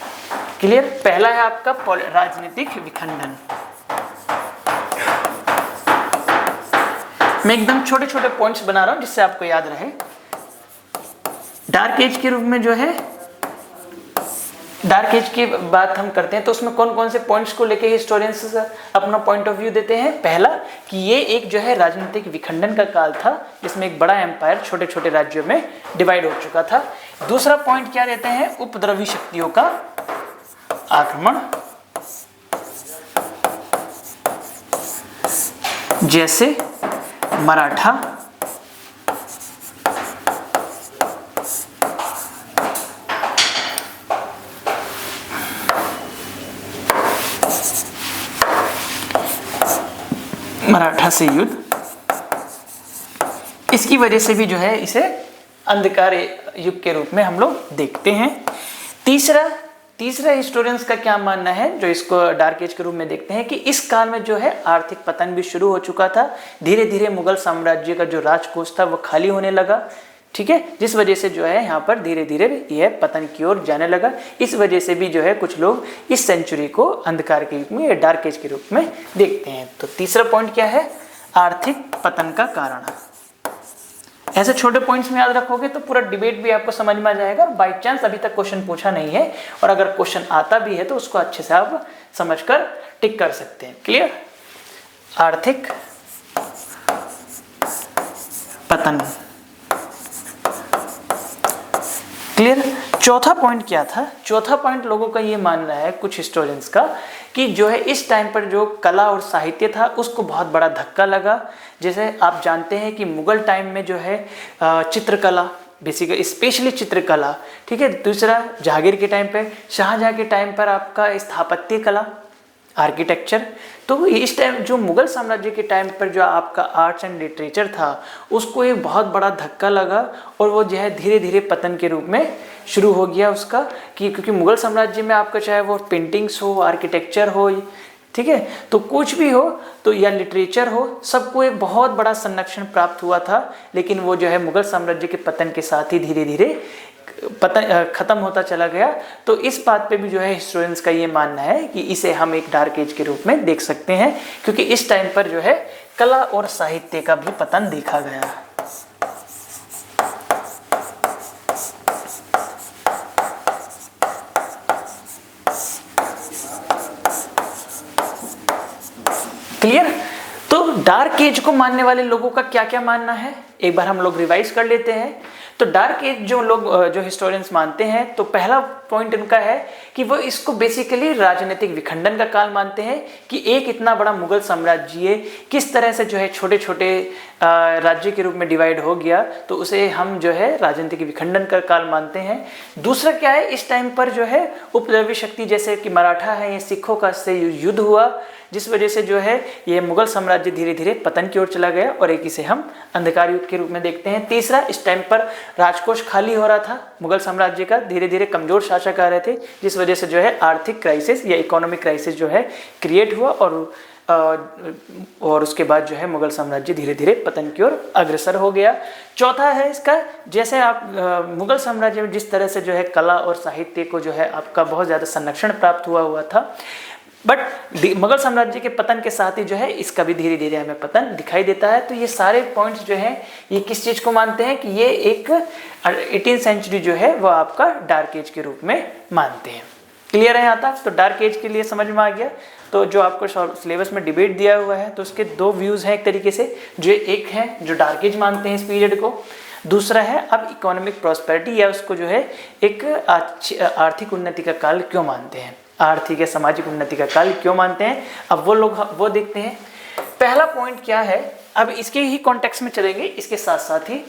[SPEAKER 1] क्लियर। पहला है आपका राजनीतिक विखंडन। मैं एकदम छोटे छोटे पॉइंट्स बना रहा हूं जिससे आपको याद रहे। डार्क एज के रूप में जो है, डार्क एज की बात हम करते हैं तो उसमें कौन कौन से पॉइंट्स को लेके हिस्टोरियंस अपना पॉइंट ऑफ व्यू देते हैं। पहला कि ये एक जो है राजनीतिक विखंडन का काल था, जिसमें एक बड़ा एम्पायर छोटे छोटे राज्यों में डिवाइड हो चुका था। दूसरा पॉइंट क्या देते हैं, उपद्रवी शक्तियों का आक्रमण, जैसे मराठा, से युद्ध। इसकी वजह से भी जो है इसे अंधकार युग के रूप में हम लोग देखते हैं। तीसरा हिस्टोरियंस का क्या मानना है जो इसको डार्क एज के रूप में देखते हैं कि इस काल में जो है आर्थिक पतन भी शुरू हो चुका था। धीरे धीरे मुगल साम्राज्य का जो राजकोष था वो खाली होने लगा, ठीक है, जिस वजह से जो है यहाँ पर धीरे धीरे यह पतन की ओर जाने लगा। इस वजह से भी जो है कुछ लोग इस सेंचुरी को अंधकार के युग में या डार्क एज के रूप में देखते हैं। तो तीसरा पॉइंट क्या है, आर्थिक पतन का कारण। ऐसे छोटे पॉइंट्स में याद रखोगे तो पूरा डिबेट भी आपको समझ में आ जाएगा। और बाई चांस अभी तक क्वेश्चन पूछा नहीं है और अगर क्वेश्चन आता भी है तो उसको अच्छे से आप समझकर टिक कर सकते हैं। क्लियर। आर्थिक पतन। क्लियर। चौथा पॉइंट क्या था, चौथा पॉइंट लोगों का ये मानना है कुछ हिस्टोरियंस का कि जो है इस टाइम पर जो कला और साहित्य था उसको बहुत बड़ा धक्का लगा। जैसे आप जानते हैं कि मुगल टाइम में जो है चित्रकला, बेसिकली स्पेशली चित्रकला, ठीक है। दूसरा जहांगीर के टाइम पे, शाहजहां के टाइम पर आपका स्थापत्य कला, आर्किटेक्चर। तो इस टाइम जो मुगल साम्राज्य के टाइम पर जो आपका आर्ट्स एंड लिटरेचर था उसको एक बहुत बड़ा धक्का लगा और वो जो है धीरे धीरे पतन के रूप में शुरू हो गया उसका, कि क्योंकि मुगल साम्राज्य में आपका चाहे वो पेंटिंग्स हो, आर्किटेक्चर हो, ठीक है, तो कुछ भी हो तो या लिटरेचर हो, सबको एक बहुत बड़ा संरक्षण प्राप्त हुआ था। लेकिन वो जो है मुगल साम्राज्य के पतन के साथ ही धीरे धीरे खत्म होता चला गया। तो इस बात पे भी जो है हिस्टोरियंस का ये मानना है कि इसे हम एक डार्क एज के रूप में देख सकते हैं, क्योंकि इस टाइम पर जो है कला और साहित्य का भी पतन देखा गया। क्लियर। तो डार्क एज को मानने वाले लोगों का क्या क्या मानना है एक बार हम लोग रिवाइज कर लेते हैं। तो डार्क एज जो हिस्टोरियंस मानते हैं, तो पहला पॉइंट इनका है कि वो इसको बेसिकली राजनीतिक विखंडन का काल मानते हैं कि एक इतना बड़ा मुगल साम्राज्य किस तरह से जो है छोटे छोटे राज्य के रूप में डिवाइड हो गया, तो उसे हम जो है राजनीतिक विखंडन का काल मानते हैं। दूसरा क्या है, इस टाइम पर जो है उपद्रवी शक्ति जैसे कि मराठा है, ये सिखों का से युद्ध हुआ, जिस वजह से जो है ये मुगल साम्राज्य धीरे धीरे पतन की ओर चला गया और एक इसे हम अंधकार युग के रूप में देखते हैं। तीसरा, इस टाइम पर राजकोष खाली हो रहा था मुगल साम्राज्य का, धीरे धीरे कमजोर शासक आ रहे थे, जिस वजह से जो है आर्थिक क्राइसिस या इकोनॉमिक क्राइसिस जो है क्रिएट हुआ और उसके बाद जो है मुगल साम्राज्य धीरे धीरे पतन की ओर अग्रसर हो गया। चौथा है इसका, जैसे आप मुगल साम्राज्य में जिस तरह से जो है कला और साहित्य को जो है आपका बहुत ज़्यादा संरक्षण प्राप्त हुआ था, बट मुगल साम्राज्य के पतन के साथ ही जो है इसका भी धीरे धीरे हमें पतन दिखाई देता है। तो ये सारे पॉइंट्स जो हैं ये किस चीज़ को मानते हैं कि ये एक 18th सेंचुरी जो है वो आपका डार्क एज के रूप में मानते हैं। क्लियर है यहाँ तक? तो डार्क एज के लिए समझ में आ गया। तो जो आपको सिलेबस में डिबेट दिया हुआ है तो उसके दो व्यूज़ हैं एक तरीके से, जो एक है जो डार्क एज मानते हैं इस पीरियड को, दूसरा है अब इकोनॉमिक प्रॉस्पेरिटी या उसको जो है एक आर्थिक उन्नति का काल क्यों मानते हैं, आर्थिक या सामाजिक उन्नति का काल क्यों मानते हैं। अब वो लोग वो देखते हैं। पहला पॉइंट क्या है, अब इसके ही कॉन्टेक्स्ट में चलेंगे। इसके साथ साथ ही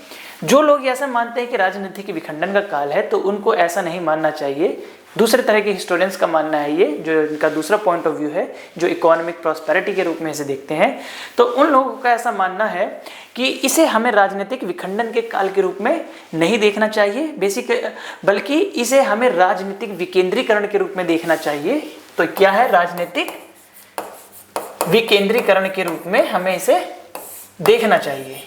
[SPEAKER 1] जो लोग ऐसा मानते हैं कि राजनीतिक विखंडन का काल है तो उनको ऐसा नहीं मानना चाहिए। दूसरे तरह के हिस्टोरियंस का मानना है, ये जो इनका दूसरा पॉइंट ऑफ व्यू है जो इकोनॉमिक प्रॉस्पेरिटी के रूप में इसे देखते हैं, तो उन लोगों का ऐसा मानना है कि इसे हमें राजनीतिक विखंडन के काल के रूप में नहीं देखना चाहिए बेसिक, बल्कि इसे हमें राजनीतिक विकेंद्रीकरण के रूप में देखना चाहिए। तो क्या है, राजनीतिक विकेंद्रीकरण के रूप में हमें इसे देखना चाहिए।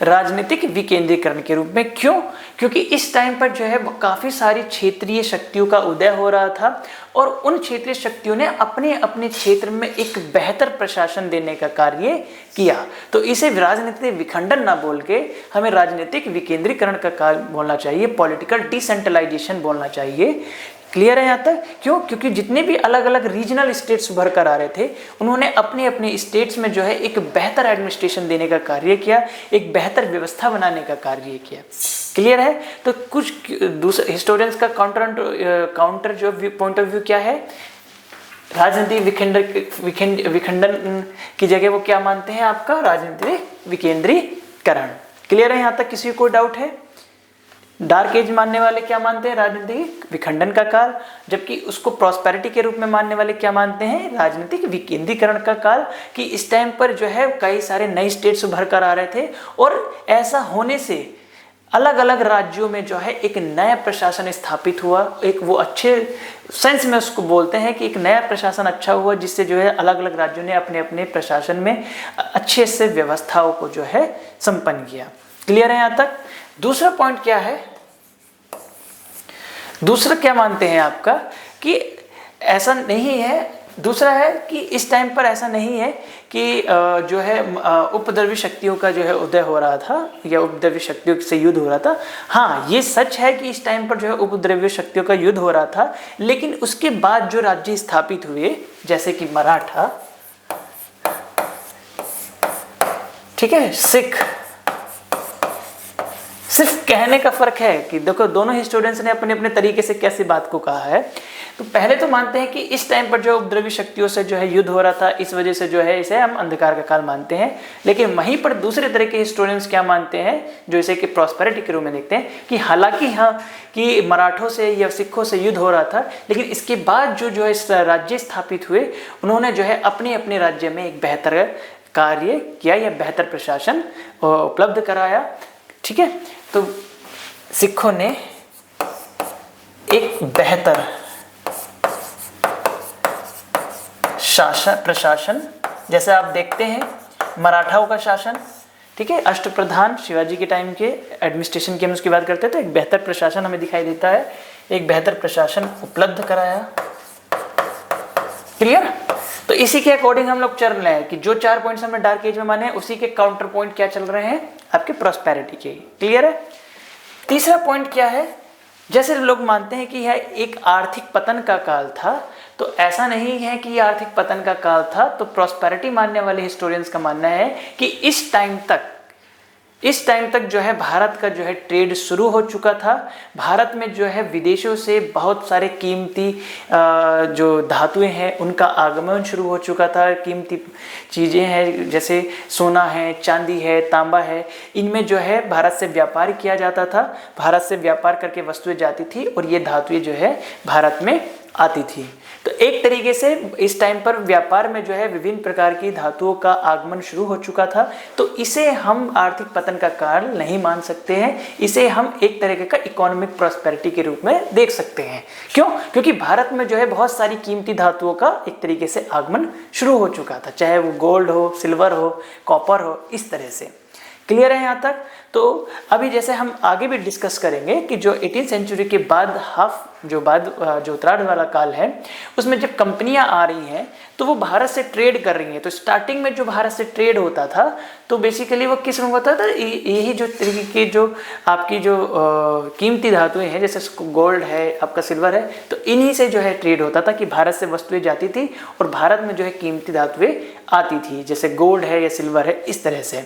[SPEAKER 1] राजनीतिक विकेंद्रीकरण के रूप में क्यों, क्योंकि इस टाइम पर जो है काफ़ी सारी क्षेत्रीय शक्तियों का उदय हो रहा था और उन क्षेत्रीय शक्तियों ने अपने अपने क्षेत्र में एक बेहतर प्रशासन देने का कार्य किया। तो इसे राजनीतिक विखंडन ना बोल के हमें राजनीतिक विकेंद्रीकरण का कार्य बोलना चाहिए, पॉलिटिकल डिसेंट्रलाइजेशन बोलना चाहिए। क्लियर है यहाँ तक? क्यों? क्योंकि जितने भी अलग अलग रीजनल स्टेट्स उभर कर आ रहे थे उन्होंने अपने अपने स्टेट्स में जो है एक बेहतर एडमिनिस्ट्रेशन देने का कार्य किया, एक बेहतर व्यवस्था बनाने का कार्य किया। क्लियर है? तो कुछ दूसरे हिस्टोरियंस का काउंटर जो पॉइंट ऑफ व्यू क्या है, राजनीतिक विखंडन की जगह वो क्या मानते हैं, आपका राजनीतिक विकेंद्रीकरण। क्लियर है यहाँ तक? किसी को डाउट है? डार्क एज मानने वाले क्या मानते हैं, राजनीतिक विखंडन का काल, जबकि उसको प्रॉस्पेरिटी के रूप में मानने वाले क्या मानते हैं, राजनीतिक विकेंद्रीकरण का काल। कि इस टाइम पर जो है कई सारे नए स्टेट्स उभर कर आ रहे थे और ऐसा होने से अलग अलग राज्यों में जो है एक नया प्रशासन स्थापित हुआ। एक वो अच्छे सेंस में उसको बोलते हैं कि एक नया प्रशासन अच्छा हुआ, जिससे जो है अलग अलग राज्यों ने अपने अपने प्रशासन में अच्छे से व्यवस्थाओं को जो है संपन्न किया। क्लियर है यहाँ तक? दूसरा पॉइंट क्या है, दूसरा क्या मानते हैं आपका कि ऐसा नहीं है, दूसरा है कि इस टाइम पर ऐसा नहीं है कि जो है उपद्रवी शक्तियों का जो है उदय हो रहा था या उपद्रवी शक्तियों से युद्ध हो रहा था। हाँ, ये सच है कि इस टाइम पर जो है उपद्रवी शक्तियों का युद्ध हो रहा था, लेकिन उसके बाद जो राज्य स्थापित हुए जैसे कि मराठा, ठीक है, सिख, सिर्फ कहने का फर्क है कि देखो दोनों हिस्टोरियंस ने अपने अपने तरीके से कैसी बात को कहा है। तो पहले तो मानते हैं कि इस टाइम पर जो उपद्रवी शक्तियों से जो है युद्ध हो रहा था, इस वजह से जो है इसे हम अंधकार का काल मानते हैं। लेकिन वहीं पर दूसरे तरह के हिस्टोरियंस क्या मानते हैं, जो इसे कि प्रॉस्पेरिटी के रूप में देखते हैं कि हालांकि हाँ कि मराठों से या सिखों से युद्ध हो रहा था, लेकिन इसके बाद जो है इस राज्य स्थापित हुए, उन्होंने जो है अपने अपने राज्य में एक बेहतर कार्य किया या बेहतर प्रशासन उपलब्ध कराया। ठीक है, तो सिखों ने एक बेहतर प्रशासन, जैसे आप देखते हैं मराठाओं का शासन, ठीक है, अष्टप्रधान शिवाजी के टाइम के एडमिनिस्ट्रेशन की हम उसकी बात करते हैं, तो एक बेहतर प्रशासन हमें दिखाई देता है, एक बेहतर प्रशासन उपलब्ध कराया। क्लियर? तो इसी के अकॉर्डिंग हम लोग चल रहे हैं कि जो 4 पॉइंट्स हमने डार्क एज में माने हैं उसी के काउंटर पॉइंट क्या चल रहे हैं, आपके प्रॉस्पेरिटी के। क्लियर है? तीसरा पॉइंट क्या है, जैसे लोग मानते हैं कि यह एक आर्थिक पतन का काल था, तो ऐसा नहीं है कि यह आर्थिक पतन का काल था। तो प्रॉस्पेरिटी मानने वाले हिस्टोरियंस का मानना है कि इस टाइम तक जो है भारत का जो है ट्रेड शुरू हो चुका था। भारत में जो है विदेशों से बहुत सारे कीमती जो धातुएं हैं उनका आगमन शुरू हो चुका था। कीमती चीज़ें हैं जैसे सोना है, चांदी है, तांबा है, इनमें जो है भारत से व्यापार किया जाता था। भारत से व्यापार करके वस्तुएं जाती थी और ये धातुएं जो है भारत में आती थी। तो एक तरीके से इस टाइम पर व्यापार में जो है विभिन्न प्रकार की धातुओं का आगमन शुरू हो चुका था। तो इसे हम आर्थिक पतन का कारण नहीं मान सकते हैं, इसे हम एक तरीके का इकोनॉमिक प्रॉस्पेरिटी के रूप में देख सकते हैं। क्यों? क्योंकि भारत में जो है बहुत सारी कीमती धातुओं का एक तरीके से आगमन शुरू हो चुका था, चाहे वो गोल्ड हो, सिल्वर हो, कॉपर हो, इस तरह से। क्लियर है यहाँ तक? तो अभी जैसे हम आगे भी डिस्कस करेंगे कि जो 18th सेंचुरी के बाद जो उत्तरार्ध वाला काल है, उसमें जब कंपनियां आ रही हैं तो वो भारत से ट्रेड कर रही हैं। तो स्टार्टिंग में जो भारत से ट्रेड होता था तो बेसिकली वो किस में होता था, यही जो तरीके के जो आपकी जो कीमती धातुएं हैं, जैसे गोल्ड है, आपका सिल्वर है, तो इन्हीं से जो है ट्रेड होता था कि भारत से वस्तुएं जाती थी और भारत में जो है कीमती धातुएं आती थी, जैसे गोल्ड है या सिल्वर है, इस तरह से।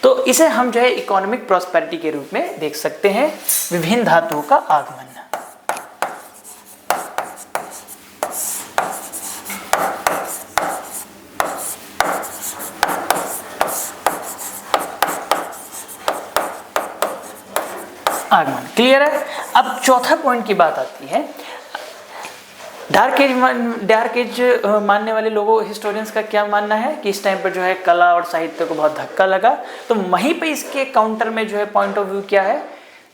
[SPEAKER 1] तो इसे हम जो है इकोनॉमिक प्रॉस्पेरिटी के रूप में देख सकते हैं, विभिन्न धातुओं का आगमन। आगमन क्लियर है। अब चौथा पॉइंट की बात आती है, डार्क एज मानने वाले लोगों, हिस्टोरियंस का क्या मानना है कि इस टाइम पर जो है कला और साहित्य को बहुत धक्का लगा। तो वहीं पे इसके काउंटर में जो है पॉइंट ऑफ व्यू क्या है,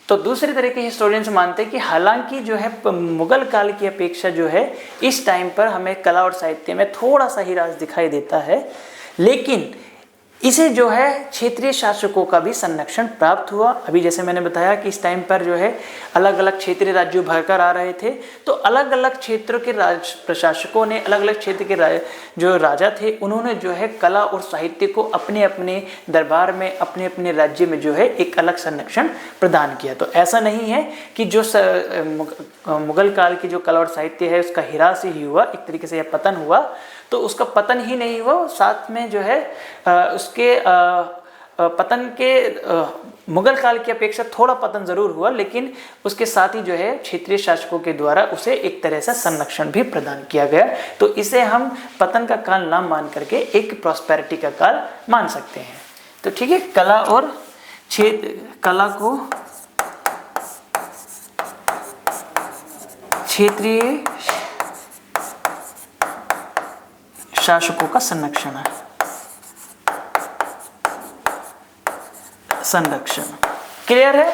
[SPEAKER 1] तो दूसरे तरह के हिस्टोरियंस मानते हैं कि हालांकि जो है मुगल काल की अपेक्षा जो है इस टाइम पर हमें कला और साहित्य में थोड़ा सा ही राज दिखाई देता है, लेकिन इसे जो है क्षेत्रीय शासकों का भी संरक्षण प्राप्त हुआ। अभी जैसे मैंने बताया कि इस टाइम पर जो है अलग अलग क्षेत्रीय राज्य उभरकर आ रहे थे, तो अलग अलग क्षेत्रों के प्रशासकों ने, अलग अलग क्षेत्र के जो राजा थे, उन्होंने जो है कला और साहित्य को अपने अपने दरबार में, अपने अपने राज्य में जो है एक अलग संरक्षण प्रदान किया। तो ऐसा नहीं है कि जो मुगल काल की जो कला और साहित्य है उसका ह्रास ही हुआ, एक तरीके से यह पतन हुआ। तो उसका पतन ही नहीं हुआ, साथ में जो है उसके पतन के मुगल काल की अपेक्षा थोड़ा पतन जरूर हुआ, लेकिन उसके साथ ही जो है क्षेत्रीय शासकों के द्वारा उसे एक तरह से संरक्षण भी प्रदान किया गया। तो इसे हम पतन का काल ना मान करके एक प्रॉस्पेरिटी का काल मान सकते हैं। तो ठीक है, कला को क्षेत्रीय शासकों का संरक्षण क्लियर है।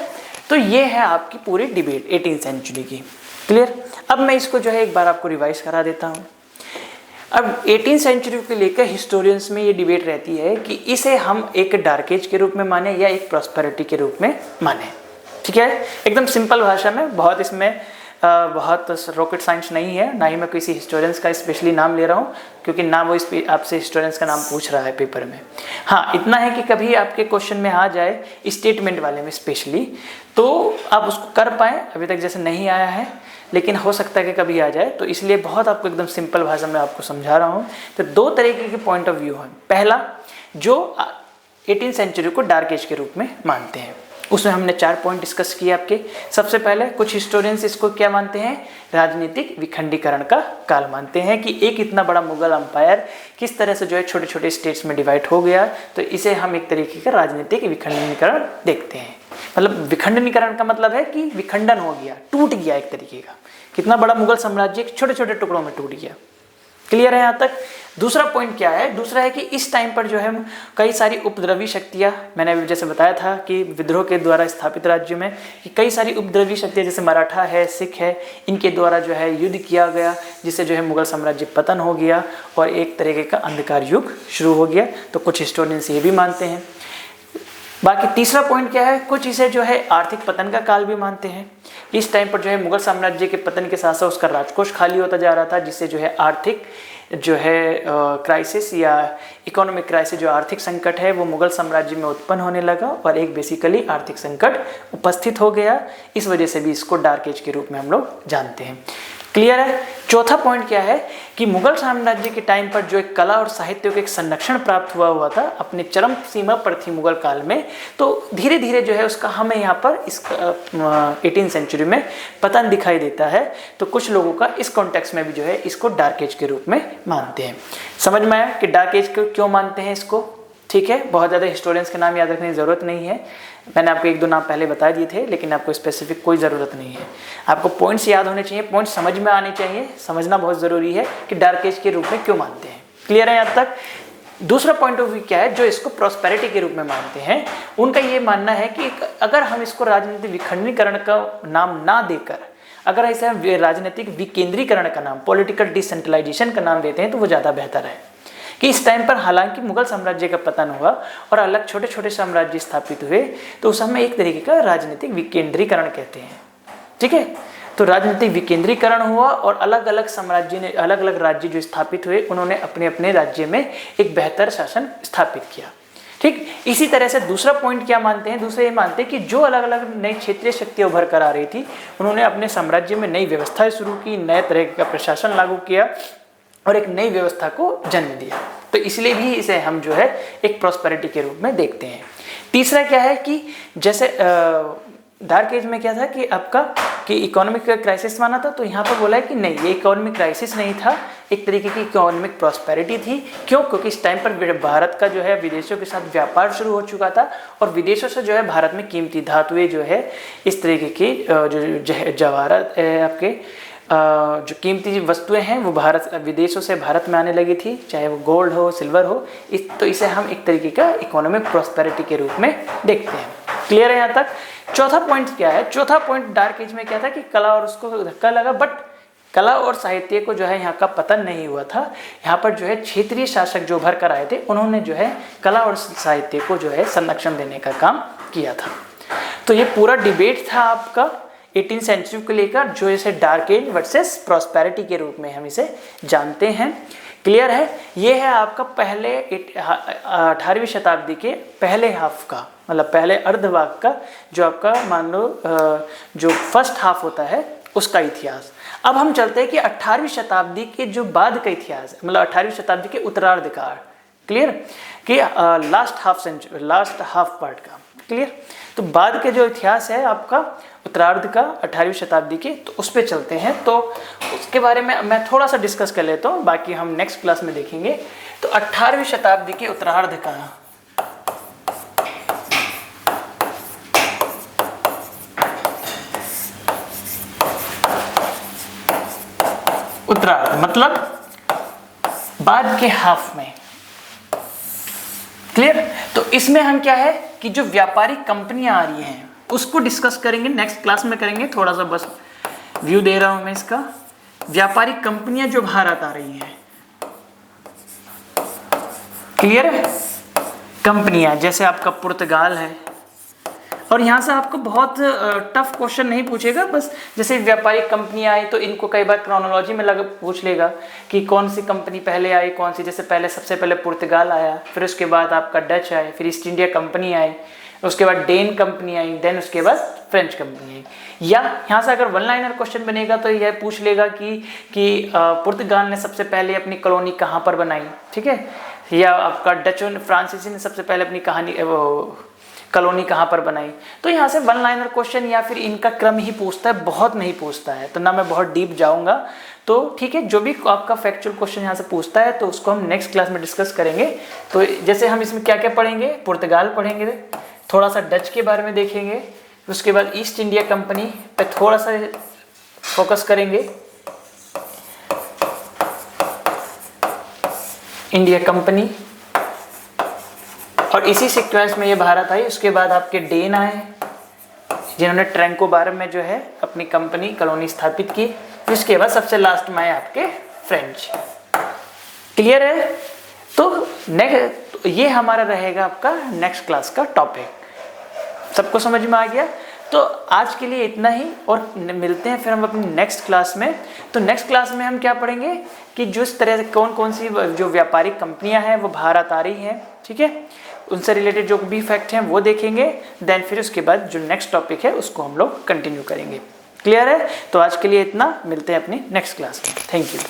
[SPEAKER 1] तो ये है आपकी पूरी डिबेट 18th सेंचुरी की। क्लियर। अब मैं इसको जो है एक बार आपको रिवाइज करा देता हूँ। अब 18th सेंचुरी को लेकर हिस्टोरियंस में ये डिबेट रहती है कि इसे हम एक डार्क एज के रूप में माने या एक प्रॉस्पेरिटी के रूप में माने। ठीक है, एकदम सिंपल भाषा में, बहुत इसमें बहुत रॉकेट साइंस नहीं है, ना ही मैं किसी हिस्टोरियंस का स्पेशली नाम ले रहा हूँ, क्योंकि ना वो आपसे हिस्टोरियंस का नाम पूछ रहा है पेपर में। हाँ, इतना है कि कभी आपके क्वेश्चन में आ जाए स्टेटमेंट वाले में स्पेशली, तो आप उसको कर पाएँ। अभी तक जैसे नहीं आया है, लेकिन हो सकता है कि कभी आ जाए, तो इसलिए बहुत आपको एकदम सिंपल भाषा में आपको समझा रहा हूँ। तो दो तरीके के पॉइंट ऑफ व्यू हैं। पहला, जो 18th सेंचुरी को डार्क एज के रूप में मानते हैं, उसमें हमने 4 पॉइंट डिस्कस किए आपके। सबसे पहले कुछ हिस्टोरियंस इसको क्या मानते हैं, राजनीतिक विखंडीकरण का काल मानते हैं कि एक इतना बड़ा मुगल अंपायर किस तरह से जो है छोटे छोटे स्टेट्स में डिवाइड हो गया। तो इसे हम एक तरीके का राजनीतिक विखंडनीकरण देखते हैं। मतलब विखंडनीकरण का मतलब है कि विखंडन हो गया, टूट गया एक तरीके का, कितना बड़ा मुगल साम्राज्य छोटे छोटे टुकड़ों में टूट गया। क्लियर है यहाँ तक। दूसरा पॉइंट क्या है, दूसरा है कि इस टाइम पर जो है कई सारी उपद्रवी शक्तियाँ, मैंने अभी जैसे बताया था कि विद्रोह के द्वारा स्थापित राज्य में कि कई सारी उपद्रवी शक्तियाँ जैसे मराठा है, सिख है, इनके द्वारा जो है युद्ध किया गया, जिससे जो है मुगल साम्राज्य पतन हो गया और एक तरीके का अंधकार युग शुरू हो गया। तो कुछ हिस्टोरियंस ये भी मानते हैं। बाकी तीसरा पॉइंट क्या है, कुछ इसे जो है आर्थिक पतन का काल भी मानते हैं। इस टाइम पर जो है मुगल साम्राज्य के पतन के साथ साथ उसका राजकोष खाली होता जा रहा था, जिससे जो है आर्थिक जो है क्राइसिस या इकोनॉमिक क्राइसिस, जो आर्थिक संकट है वो मुगल साम्राज्य में उत्पन्न होने लगा और एक बेसिकली आर्थिक संकट उपस्थित हो गया। इस वजह से भी इसको डार्क एज के रूप में हम लोग जानते हैं। क्लियर है। चौथा पॉइंट क्या है कि मुगल साम्राज्य के टाइम पर जो एक कला और साहित्य को एक संरक्षण प्राप्त हुआ था, अपने चरम सीमा पर थी मुगल काल में, तो धीरे धीरे जो है उसका हमें यहाँ पर इस 18th सेंचुरी में पतन दिखाई देता है। तो कुछ लोगों का इस कॉन्टेक्स्ट में भी जो है इसको डार्क एज के रूप में मानते हैं। समझ में आया कि डार्क एज को क्यों मानते हैं इसको। ठीक है, बहुत ज़्यादा हिस्टोरियंस के नाम याद रखने की ज़रूरत नहीं है, मैंने आपको 1-2 नाम पहले बता दिए थे, लेकिन आपको स्पेसिफिक कोई ज़रूरत नहीं है। आपको पॉइंट्स याद होने चाहिए, पॉइंट्स समझ में आने चाहिए, समझना बहुत ज़रूरी है कि डार्क एज के रूप में क्यों मानते हैं। क्लियर है यहाँ तक। दूसरा पॉइंट ऑफ व्यू क्या है, जो इसको प्रॉस्पेरिटी के रूप में मानते हैं, उनका ये मानना है कि अगर हम इसको राजनीतिक विखंडनीकरण का नाम ना देकर अगर ऐसे हम राजनीतिक विकेंद्रीकरण का नाम, पॉलिटिकल डिसेंट्रलाइजेशन का नाम देते हैं, तो वो ज़्यादा बेहतर है। कि इस टाइम पर हालांकि मुगल साम्राज्य का पतन हुआ और अलग छोटे छोटे साम्राज्य स्थापित हुए, तो उस समय एक तरीके का राजनीतिक विकेंद्रीकरण कहते हैं। ठीक है, तो राजनीतिक विकेंद्रीकरण हुआ और अलग अलग साम्राज्य ने, अलग अलग राज्य जो स्थापित हुए, उन्होंने अपने अपने राज्य में एक बेहतर शासन स्थापित किया। ठीक, इसी तरह से दूसरा पॉइंट क्या मानते हैं, दूसरे ये मानते हैं कि जो अलग अलग नई क्षेत्रीय शक्तियां उभर कर आ रही थी, उन्होंने अपने साम्राज्य में नई व्यवस्थाएं शुरू की, नए तरह का प्रशासन लागू किया और एक नई व्यवस्था को जन्म दिया। तो इसलिए भी इसे हम जो है एक प्रॉस्पेरिटी के रूप में देखते हैं। तीसरा क्या है कि जैसे डार्क एज में क्या था कि आपका कि इकोनॉमिक क्राइसिस माना था, तो यहाँ पर बोला है कि नहीं, ये इकोनॉमिक क्राइसिस नहीं था, एक तरीके की इकोनॉमिक प्रॉस्पेरिटी थी। क्यों? क्योंकि इस टाइम पर भारत का जो है विदेशों के साथ व्यापार शुरू हो चुका था और विदेशों से जो है भारत में कीमती धातुएं जो है, इस तरीके की जो जवाहरात आपके जो कीमती वस्तुएं हैं वो भारत विदेशों से भारत में आने लगी थी, चाहे वो गोल्ड हो, सिल्वर हो। तो इसे हम एक तरीके का इकोनॉमिक प्रॉस्पेरिटी के रूप में देखते हैं। क्लियर है यहाँ तक? चौथा पॉइंट क्या है? चौथा पॉइंट डार्क एज में क्या था कि कला और उसको धक्का लगा, बट कला और साहित्य को जो है यहाँ का पतन नहीं हुआ था। यहाँ पर जो है क्षेत्रीय शासक जो उभर कर आए थे, उन्होंने जो है कला और साहित्य को जो है संरक्षण देने का काम किया था। तो ये पूरा डिबेट था आपका 18th सेंचुरी को लेकर, जो इसे डार्क एज वर्सेस प्रॉस्पेरिटी के रूप में हम इसे जानते हैं। क्लियर है? ये है आपका पहले 18वीं शताब्दी के पहले हाफ का, मतलब पहले अर्धभाग का, जो आपका मान लो जो फर्स्ट हाफ होता है उसका इतिहास। अब हम चलते हैं कि 18वीं शताब्दी के जो बाद का इतिहास है, मतलब 18वीं शताब्दी के उत्तरार्ध का। क्लियर कि लास्ट हाफ पार्ट का। क्लियर? तो बाद के जो इतिहास है आपका उत्तरार्ध का 18वीं शताब्दी के, तो उस पर चलते हैं। तो उसके बारे में मैं थोड़ा सा डिस्कस कर लेता हूँ, बाकी हम नेक्स्ट क्लास में देखेंगे। तो 18वीं शताब्दी के उत्तरार्ध का उत्तरार्ध मतलब बाद के हाफ में। क्लियर? तो इसमें हम क्या है कि जो व्यापारिक कंपनियां आ रही हैं उसको डिस्कस करेंगे, नेक्स्ट क्लास में करेंगे। थोड़ा सा बस व्यू दे रहा हूं मैं इसका। व्यापारिक कंपनियां जो भारत आ रही हैं, क्लियर है? कंपनियां जैसे आपका पुर्तगाल है, और यहाँ से आपको बहुत टफ क्वेश्चन नहीं पूछेगा, बस जैसे व्यापारिक कंपनियां आई तो इनको कई बार क्रोनोलॉजी में पूछ लेगा कि कौन सी कंपनी पहले आई, कौन सी। जैसे पहले सबसे पहले पुर्तगाल आया, फिर उसके बाद आपका डच आए, फिर ईस्ट इंडिया कंपनी आई, उसके बाद डेन कंपनी आई, देन उसके बाद फ्रेंच कंपनी आई। या यहाँ से अगर वन लाइनर क्वेश्चन बनेगा तो यह पूछ लेगा कि पुर्तगाल ने सबसे पहले अपनी कॉलोनी कहाँ पर बनाई, ठीक है, या आपका डचों ने, फ्रांसीसी ने सबसे पहले अपनी कॉलोनी कहाँ पर बनाई। तो यहाँ से वन लाइनर क्वेश्चन या फिर इनका क्रम ही पूछता है, बहुत नहीं पूछता है, तो ना मैं बहुत डीप जाऊँगा। तो ठीक है, जो भी आपका फैक्चुअल क्वेश्चन यहाँ से पूछता है तो उसको हम नेक्स्ट क्लास में डिस्कस करेंगे। तो जैसे हम इसमें क्या क्या पढ़ेंगे, पुर्तगाल पढ़ेंगे, थोड़ा सा डच के बारे में देखेंगे, उसके बाद ईस्ट इंडिया कंपनी पे थोड़ा सा फोकस करेंगे, इंडिया कंपनी, और इसी सीक्वेंस में ये भारत आई। उसके बाद आपके डेन आए जिन्होंने ट्रैंकोबार में जो है अपनी कंपनी कॉलोनी स्थापित की। उसके बाद सबसे लास्ट में आए आपके फ्रेंच। क्लियर है? तो नेक्स्ट ये हमारा रहेगा आपका नेक्स्ट क्लास का टॉपिक। सबको समझ में आ गया? तो आज के लिए इतना ही, और मिलते हैं फिर हम अपनी नेक्स्ट क्लास में। तो नेक्स्ट क्लास में हम क्या पढ़ेंगे कि जिस तरह से कौन कौन सी जो व्यापारिक कंपनियां हैं वो भारत आ रही हैं, ठीक है, उनसे रिलेटेड जो भी फैक्ट हैं वो देखेंगे। देन फिर उसके बाद जो नेक्स्ट टॉपिक है उसको हम लोग कंटिन्यू करेंगे। क्लियर है? तो आज के लिए इतना, मिलते हैं अपनी नेक्स्ट क्लास में। Thank you.